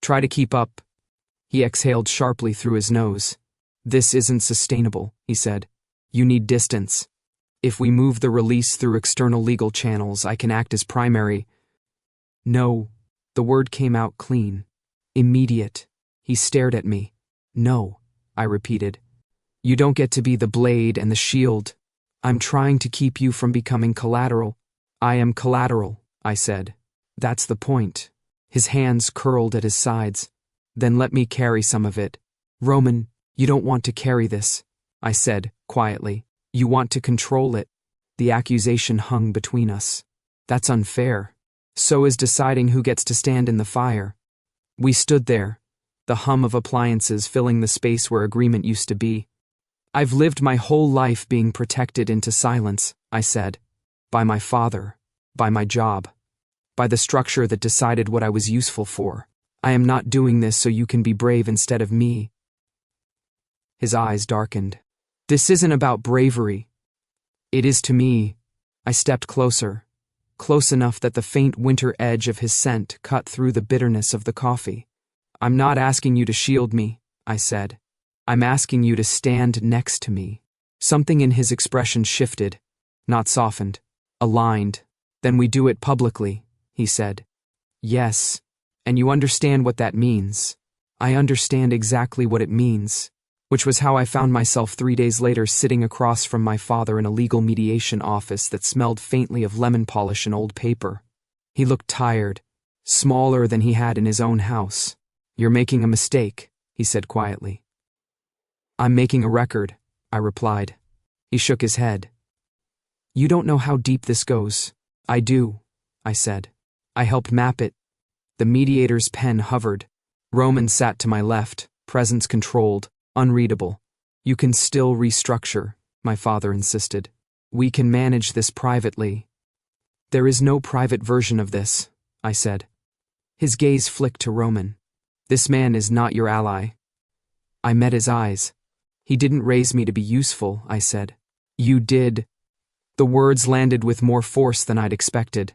Try to keep up. He exhaled sharply through his nose. This isn't sustainable, he said. You need distance. If we move the release through external legal channels, I can act as primary. No. The word came out clean. Immediate. He stared at me. No, I repeated. You don't get to be the blade and the shield. I'm trying to keep you from becoming collateral. I am collateral, I said. That's the point. His hands curled at his sides. Then let me carry some of it. Roman, you don't want to carry this, I said, quietly. You want to control it. The accusation hung between us. That's unfair. So is deciding who gets to stand in the fire. We stood there, the hum of appliances filling the space where agreement used to be. I've lived my whole life being protected into silence, I said. By my father, by my job, by the structure that decided what I was useful for. I am not doing this so you can be brave instead of me. His eyes darkened. This isn't about bravery. It is to me. I stepped closer. close enough that the faint winter edge of his scent cut through the bitterness of the coffee. "I'm not asking you to shield me," I said. "I'm asking you to stand next to me." Something in his expression shifted, not softened, aligned. "Then we do it publicly," he said. "Yes, and you understand what that means." I understand exactly what it means, which was how I found myself 3 days later sitting across from my father in a legal mediation office that smelled faintly of lemon polish and old paper. He looked tired, smaller than he had in his own house. "You're making a mistake," he said quietly. "I'm making a record," I replied. He shook his head. "You don't know how deep this goes." "I do," I said. "I helped map it." The mediator's pen hovered. Roman sat to my left, presence controlled, unreadable. "You can still restructure," my father insisted. "We can manage this privately." "There is no private version of this," I said. His gaze flicked to Roman. "This man is not your ally." I met his eyes. "He didn't raise me to be useful," I said. "You did." The words landed with more force than I'd expected.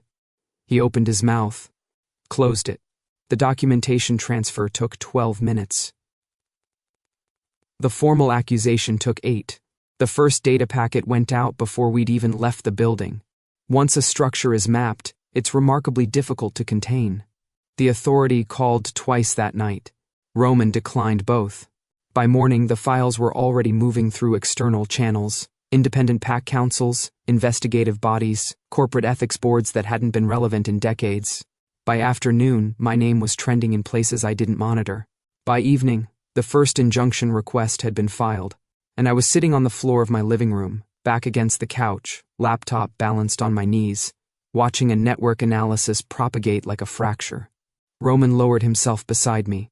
He opened his mouth, closed it. The documentation transfer took 12 minutes. The formal accusation took 8. The first data packet went out before we'd even left the building. Once a structure is mapped, it's remarkably difficult to contain. The authority called twice that night. Roman declined both. By morning, the files were already moving through external channels, independent pack councils, investigative bodies, corporate ethics boards that hadn't been relevant in decades. By afternoon, my name was trending in places I didn't monitor. By evening, the first injunction request had been filed, and I was sitting on the floor of my living room, back against the couch, laptop balanced on my knees, watching a network analysis propagate like a fracture. Roman lowered himself beside me.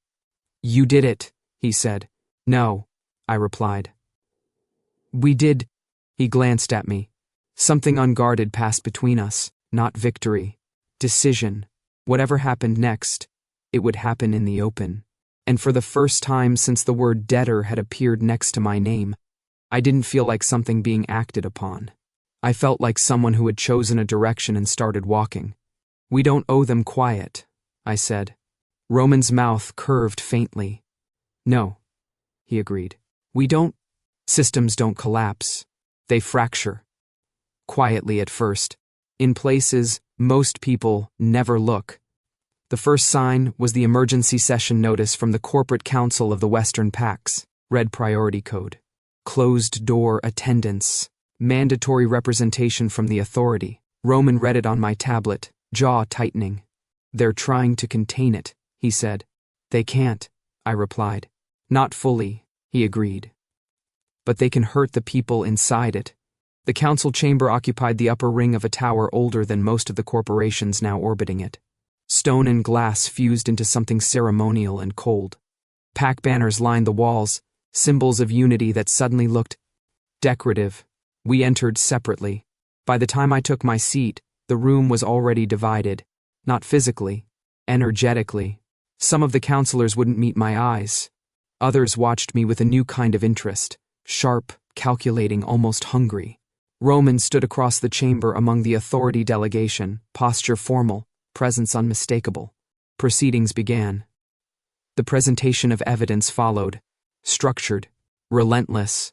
"You did it," he said. "No," I replied. "We did." He glanced at me. Something unguarded passed between us, not victory. Decision. Whatever happened next, it would happen in the open. And for the first time since the word debtor had appeared next to my name, I didn't feel like something being acted upon. I felt like someone who had chosen a direction and started walking. "We don't owe them quiet," I said. Roman's mouth curved faintly. "No," he agreed. "We don't. Systems don't collapse. They fracture. Quietly at first. In places most people never look." The first sign was the emergency session notice from the Corporate Council of the Western Pacs, Red Priority Code. Closed door attendance. Mandatory representation from the authority. Roman read it on my tablet, jaw tightening. "They're trying to contain it," he said. "They can't," I replied. "Not fully," he agreed. "But they can hurt the people inside it." The council chamber occupied the upper ring of a tower older than most of the corporations now orbiting it. Stone and glass fused into something ceremonial and cold. Pack banners lined the walls, symbols of unity that suddenly looked decorative. We entered separately. By the time I took my seat, the room was already divided, not physically, energetically. Some of the counselors wouldn't meet my eyes. Others watched me with a new kind of interest, sharp, calculating, almost hungry. Roman stood across the chamber among the authority delegation, posture formal, presence unmistakable. Proceedings began. The presentation of evidence followed, structured, relentless.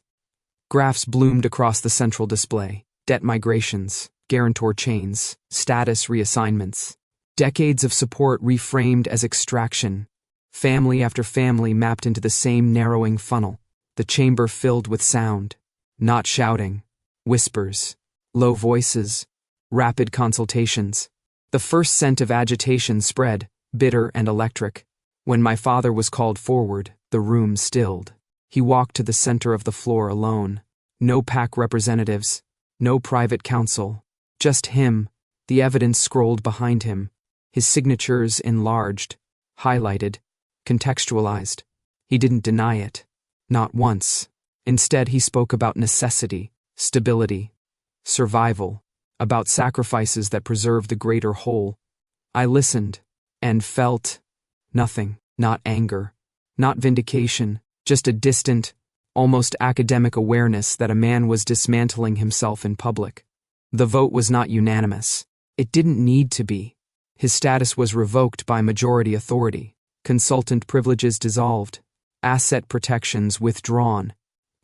Graphs bloomed across the central display, debt migrations, guarantor chains, status reassignments. Decades of support reframed as extraction. Family after family mapped into the same narrowing funnel. The chamber filled with sound. Not shouting. Whispers. Low voices. Rapid consultations. The first scent of agitation spread, bitter and electric. When my father was called forward, the room stilled. He walked to the center of the floor alone. No pack representatives. No private counsel. Just him, the evidence scrolled behind him. His signatures enlarged, highlighted, contextualized. He didn't deny it. Not once. Instead, he spoke about necessity, stability, survival, about sacrifices that preserve the greater whole. I listened and felt nothing, not anger, not vindication, just a distant, almost academic awareness that a man was dismantling himself in public. The vote was not unanimous. It didn't need to be. His status was revoked by majority authority. Consultant privileges dissolved. Asset protections withdrawn.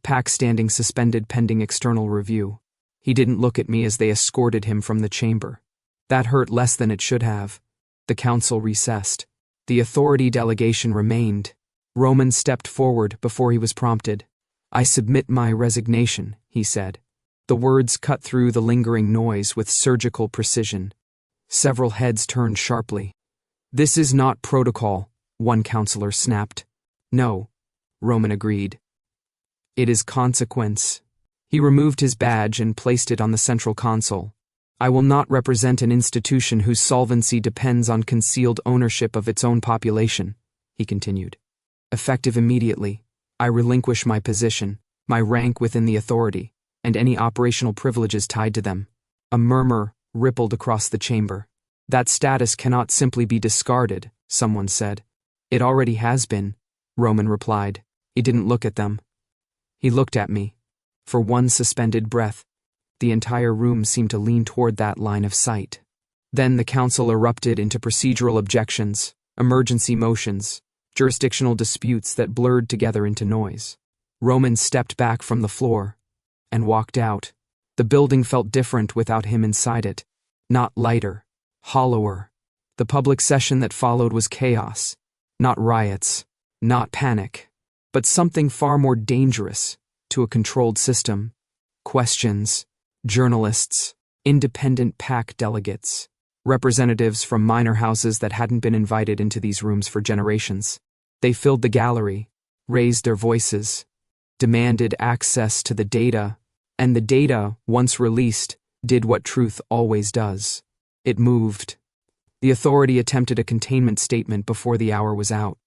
PAC standing suspended pending external review. He didn't look at me as they escorted him from the chamber. That hurt less than it should have. The council recessed. The authority delegation remained. Roman stepped forward before he was prompted. "I submit my resignation," he said. The words cut through the lingering noise with surgical precision. Several heads turned sharply. "This is not protocol," one counselor snapped. "No," Roman agreed. "It is consequence." He removed his badge and placed it on the central console. "I will not represent an institution whose solvency depends on concealed ownership of its own population," he continued. "Effective immediately, I relinquish my position, my rank within the authority, and any operational privileges tied to them." A murmur rippled across the chamber. "That status cannot simply be discarded," someone said. "It already has been," Roman replied. He didn't look at them. He looked at me. For one suspended breath, the entire room seemed to lean toward that line of sight. Then the council erupted into procedural objections, emergency motions, jurisdictional disputes that blurred together into noise. Roman stepped back from the floor and walked out. The building felt different without him inside it. Not lighter, hollower. The public session that followed was chaos. Not riots, not panic, but something far more dangerous to a controlled system. Questions, journalists, independent PAC delegates, representatives from minor houses that hadn't been invited into these rooms for generations. They filled the gallery, raised their voices, demanded access to the data, and the data, once released, did what truth always does. It moved. The authority attempted a containment statement before the hour was out.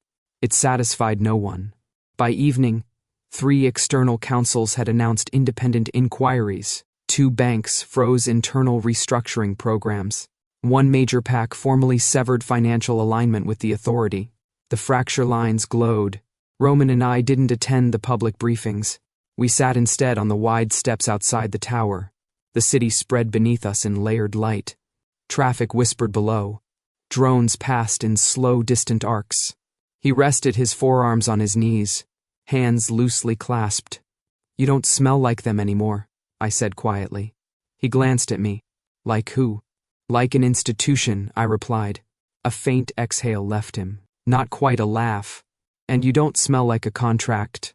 It satisfied no one. By evening, 3 external councils had announced independent inquiries. 2 banks froze internal restructuring programs. 1 major PAC formally severed financial alignment with the authority. The fracture lines glowed. Roman and I didn't attend the public briefings. We sat instead on the wide steps outside the tower. The city spread beneath us in layered light. Traffic whispered below. Drones passed in slow, distant arcs. He rested his forearms on his knees, hands loosely clasped. "You don't smell like them anymore," I said quietly. He glanced at me. "Like who?" "Like an institution," I replied. A faint exhale left him. Not quite a laugh. "And you don't smell like a contract."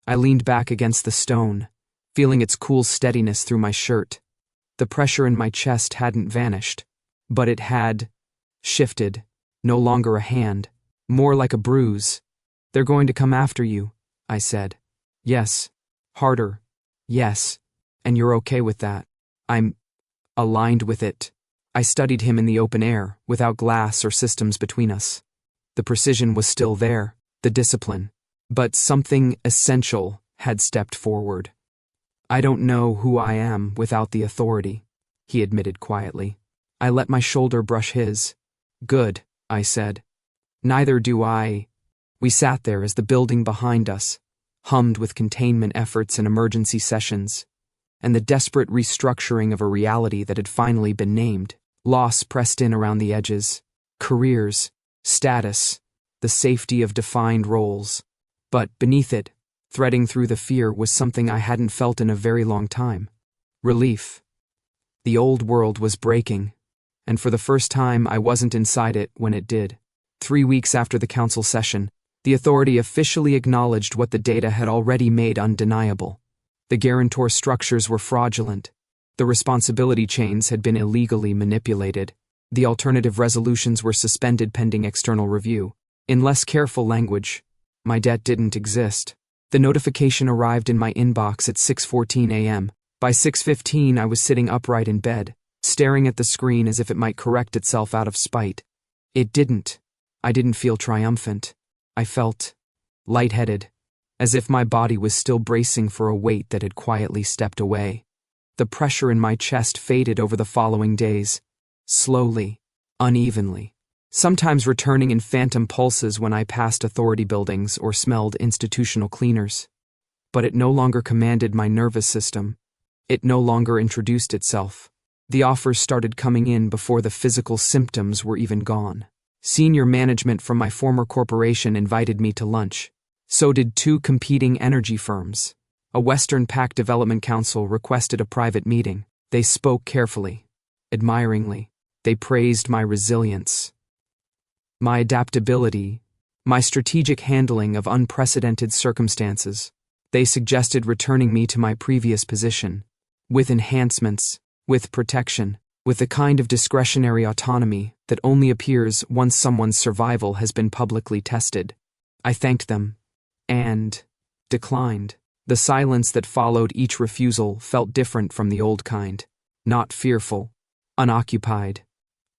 I leaned back against the stone, feeling its cool steadiness through my shirt. The pressure in my chest hadn't vanished, but it had shifted, no longer a hand, more like a bruise. "They're going to come after you," I said. "Yes." "Harder." "Yes." "And you're okay with that?" "I'm aligned with it." I studied him in the open air, without glass or systems between us. The precision was still there, the discipline, but something essential had stepped forward. "I don't know who I am without the authority," he admitted quietly. I let my shoulder brush his. "Good," I said. "Neither do I." We sat there as the building behind us hummed with containment efforts and emergency sessions, and the desperate restructuring of a reality that had finally been named. Loss pressed in around the edges. Careers, status, the safety of defined roles. But beneath it, threading through the fear, was something I hadn't felt in a very long time. Relief. The old world was breaking, and for the first time I wasn't inside it when it did. 3 weeks after the council session, the authority officially acknowledged what the data had already made undeniable. The guarantor structures were fraudulent. The responsibility chains had been illegally manipulated. The alternative resolutions were suspended pending external review. In less careful language, my debt didn't exist. The notification arrived in my inbox at 6:14 a.m. By 6:15 I was sitting upright in bed, staring at the screen as if it might correct itself out of spite. It didn't. I didn't feel triumphant. I felt lightheaded, as if my body was still bracing for a weight that had quietly stepped away. The pressure in my chest faded over the following days, slowly, unevenly, sometimes returning in phantom pulses when I passed authority buildings or smelled institutional cleaners. But it no longer commanded my nervous system. It no longer introduced itself. The offers started coming in before the physical symptoms were even gone. Senior management from my former corporation invited me to lunch. So did two competing energy firms. A Western Pac Development Council requested a private meeting. They spoke carefully, admiringly. They praised my resilience, my adaptability, my strategic handling of unprecedented circumstances. They suggested returning me to my previous position, with enhancements, with protection, with the kind of discretionary autonomy that only appears once someone's survival has been publicly tested. I thanked them, and declined. The silence that followed each refusal felt different from the old kind, not fearful, unoccupied.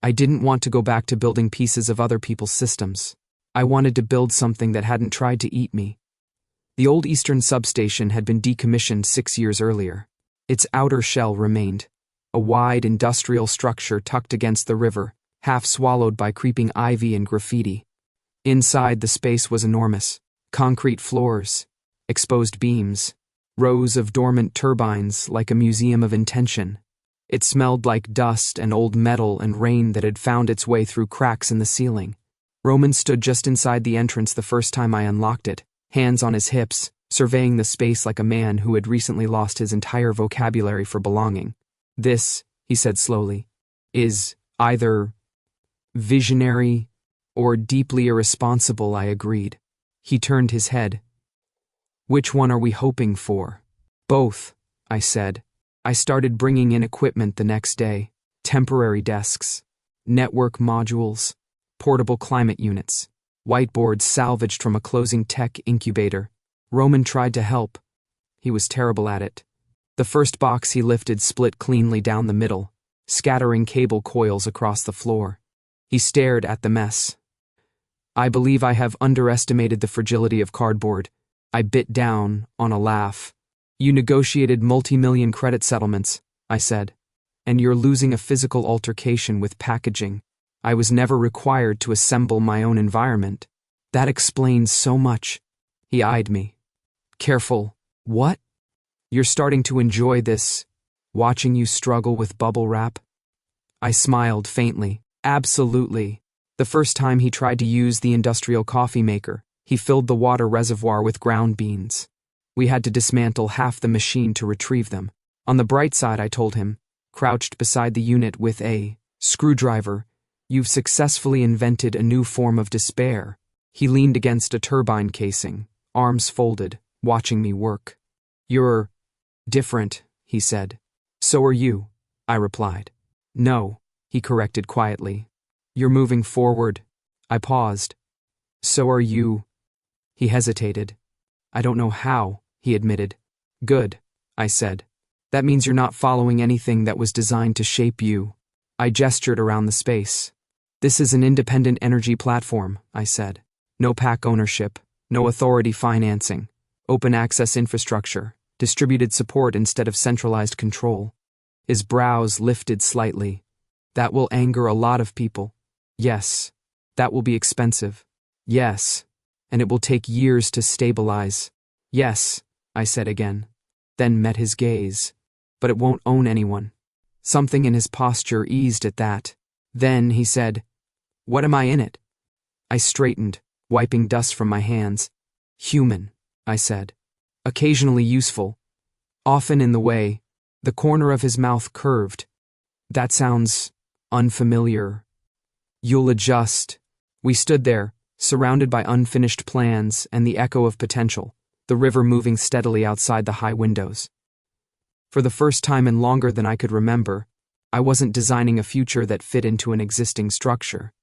I didn't want to go back to building pieces of other people's systems. I wanted to build something that hadn't tried to eat me. The old Eastern substation had been decommissioned 6 years earlier. Its outer shell remained, a wide industrial structure tucked against the river, half swallowed by creeping ivy and graffiti. Inside, the space was enormous. Concrete floors, exposed beams, rows of dormant turbines like a museum of intention. It smelled like dust and old metal and rain that had found its way through cracks in the ceiling. Roman stood just inside the entrance the first time I unlocked it, hands on his hips, surveying the space like a man who had recently lost his entire vocabulary for belonging. "This," he said slowly, "is either visionary or deeply irresponsible," I agreed. He turned his head. "Which one are we hoping for?" "Both," I said. I started bringing in equipment the next day. Temporary desks, network modules, portable climate units, whiteboards salvaged from a closing tech incubator. Roman tried to help. He was terrible at it. The first box he lifted split cleanly down the middle, scattering cable coils across the floor. He stared at the mess. "I believe I have underestimated the fragility of cardboard." I bit down on a laugh. "You negotiated multi-million credit settlements," I said, "and you're losing a physical altercation with packaging. I was never required to assemble my own environment. That explains so much." He eyed me. "Careful. What? You're starting to enjoy this, watching you struggle with bubble wrap?" I smiled faintly. "Absolutely." The first time he tried to use the industrial coffee maker, he filled the water reservoir with ground beans. We had to dismantle half the machine to retrieve them. On the bright side, I told him, crouched beside the unit with a screwdriver, "You've successfully invented a new form of despair." He leaned against a turbine casing, arms folded, watching me work. "You're different," he said. "So are you," I replied. "No," he corrected quietly. "You're moving forward." I paused. "So are you." He hesitated. "I don't know how," he admitted. "Good," I said. "That means you're not following anything that was designed to shape you." I gestured around the space. "This is an independent energy platform," I said. "No PAC ownership, no authority financing, open access infrastructure, distributed support instead of centralized control." His brows lifted slightly. "That will anger a lot of people." "Yes." "That will be expensive." "Yes." "And it will take years to stabilize." "Yes," I said again, then met his gaze. "But it won't own anyone." Something in his posture eased at that. Then he said, "What am I in it?" I straightened, wiping dust from my hands. "Human," I said. "Occasionally useful. Often in the way." The corner of his mouth curved. "That sounds unfamiliar." "You'll adjust." We stood there, surrounded by unfinished plans and the echo of potential, the river moving steadily outside the high windows. For the first time in longer than I could remember, I wasn't designing a future that fit into an existing structure.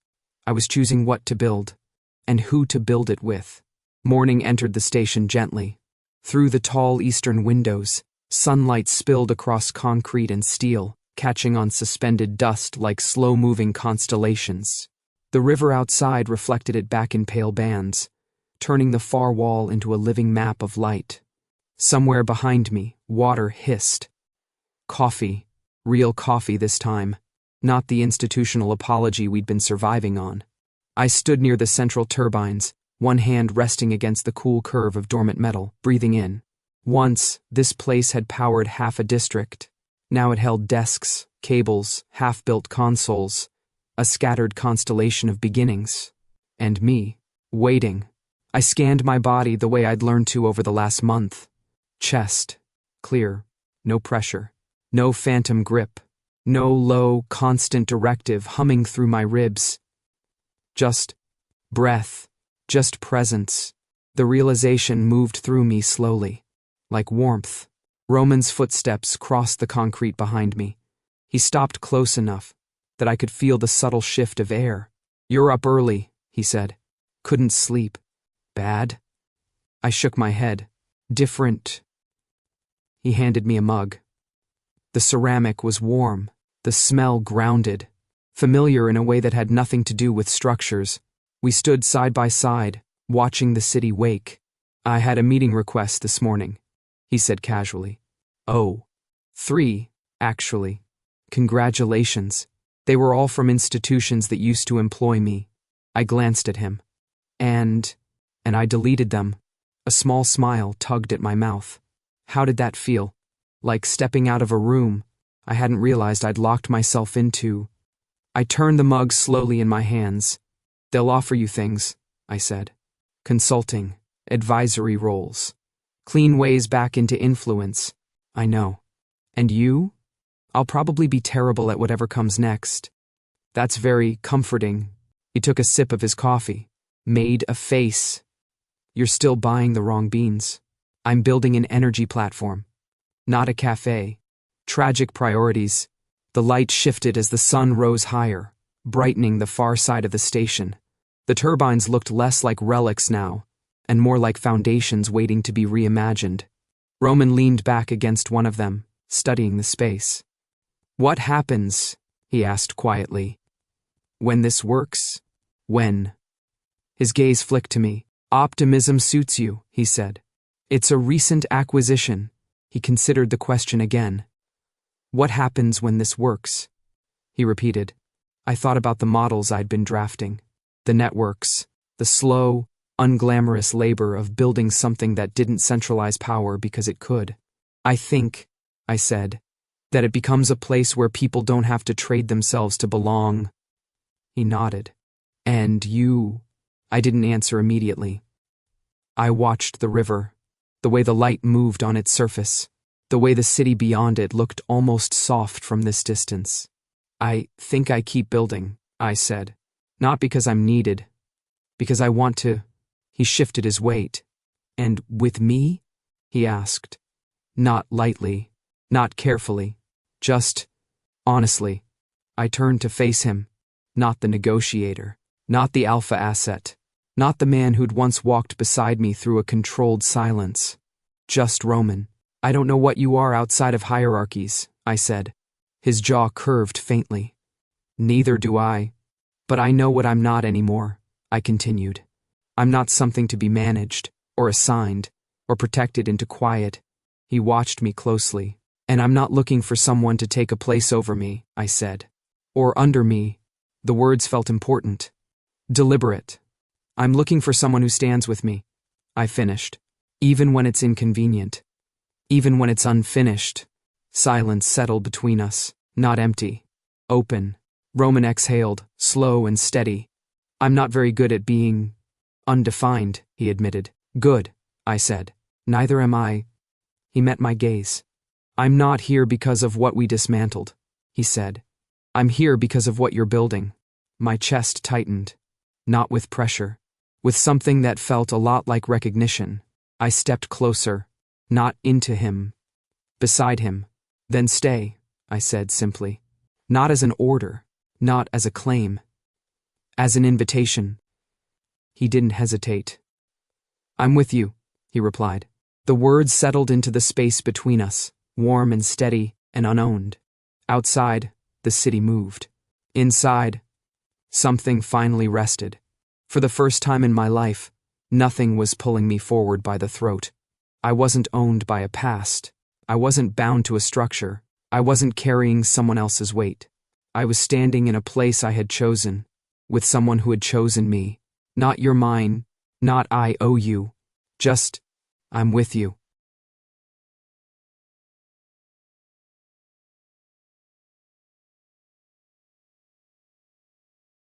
I was choosing what to build, and who to build it with. Morning entered the station gently. Through the tall eastern windows, sunlight spilled across concrete and steel, catching on suspended dust like slow-moving constellations. The river outside reflected it back in pale bands, turning the far wall into a living map of light. Somewhere behind me, water hissed. Coffee. Real coffee this time, not the institutional apology we'd been surviving on. I stood near the central turbines, one hand resting against the cool curve of dormant metal, breathing in. Once, this place had powered half a district. Now it held desks, cables, half-built consoles, a scattered constellation of beginnings. And me, waiting. I scanned my body the way I'd learned to over the last month. Chest, clear, no pressure, no phantom grip, no low, constant directive humming through my ribs. Just breath, just presence. The realization moved through me slowly, like warmth. Roman's footsteps crossed the concrete behind me. He stopped close enough that I could feel the subtle shift of air. "You're up early," he said. "Couldn't sleep. Bad?" I shook my head. "Different." He handed me a mug. The ceramic was warm, the smell grounded, familiar in a way that had nothing to do with structures. We stood side by side, watching the city wake. "I had a meeting request this morning," he said casually. "Oh, 3, actually. Congratulations. They were all from institutions that used to employ me." I glanced at him. And I deleted them." A small smile tugged at my mouth. How did that feel? Like stepping out of a room I hadn't realized I'd locked myself into. I turned the mug slowly in my hands. "They'll offer you things," I said. "Consulting, advisory roles, clean ways back into influence." "I know. And you?" "I'll probably be terrible at whatever comes next." "That's very comforting." He took a sip of his coffee, made a face. "You're still buying the wrong beans. I'm building an energy platform, not a cafe." Tragic priorities. The light shifted as the sun rose higher, brightening the far side of the station. The turbines looked less like relics now, and more like foundations waiting to be reimagined. Roman leaned back against one of them, studying the space. "What happens?" he asked quietly. "When this works?" "When?" His gaze flicked to me. "Optimism suits you," he said. "It's a recent acquisition." He considered the question again. "What happens when this works?" He repeated. I thought about the models I'd been drafting, the networks, the slow, unglamorous labor of building something that didn't centralize power because it could. I think," I said, "that it becomes a place where people don't have to trade themselves to belong." He nodded. "And you?" I didn't answer immediately. I watched the river, the way the light moved on its surface, the way the city beyond it looked almost soft from this distance. "I think I keep building," I said. "Not because I'm needed, because I want to." He shifted his weight. "And with me?" he asked. Not lightly, not carefully, just honestly. I turned to face him, not the negotiator, not the alpha asset, not the man who'd once walked beside me through a controlled silence. Just Roman. "I don't know what you are outside of hierarchies," I said. His jaw curved faintly. "Neither do I. But I know what I'm not anymore," I continued. "I'm not something to be managed, or assigned, or protected into quiet." He watched me closely. "And I'm not looking for someone to take a place over me," I said. "Or under me." The words felt important, deliberate. "I'm looking for someone who stands with me," I finished. "Even when it's inconvenient. Even when it's unfinished." Silence settled between us, not empty, open. Roman exhaled, slow and steady. "I'm not very good at being undefined," he admitted. "Good," I said. "Neither am I." He met my gaze. "I'm not here because of what we dismantled," he said. "I'm here because of what you're building." My chest tightened, not with pressure, with something that felt a lot like recognition. I stepped closer, not into him, beside him. "Then stay," I said simply. Not as an order, not as a claim, as an invitation. He didn't hesitate. "I'm with you," he replied. The words settled into the space between us, warm and steady and unowned. Outside, the city moved. Inside, something finally rested. For the first time in my life, nothing was pulling me forward by the throat. I wasn't owned by a past. I wasn't bound to a structure. I wasn't carrying someone else's weight. I was standing in a place I had chosen, with someone who had chosen me. Not you're mine, not I owe you. Just, I'm with you.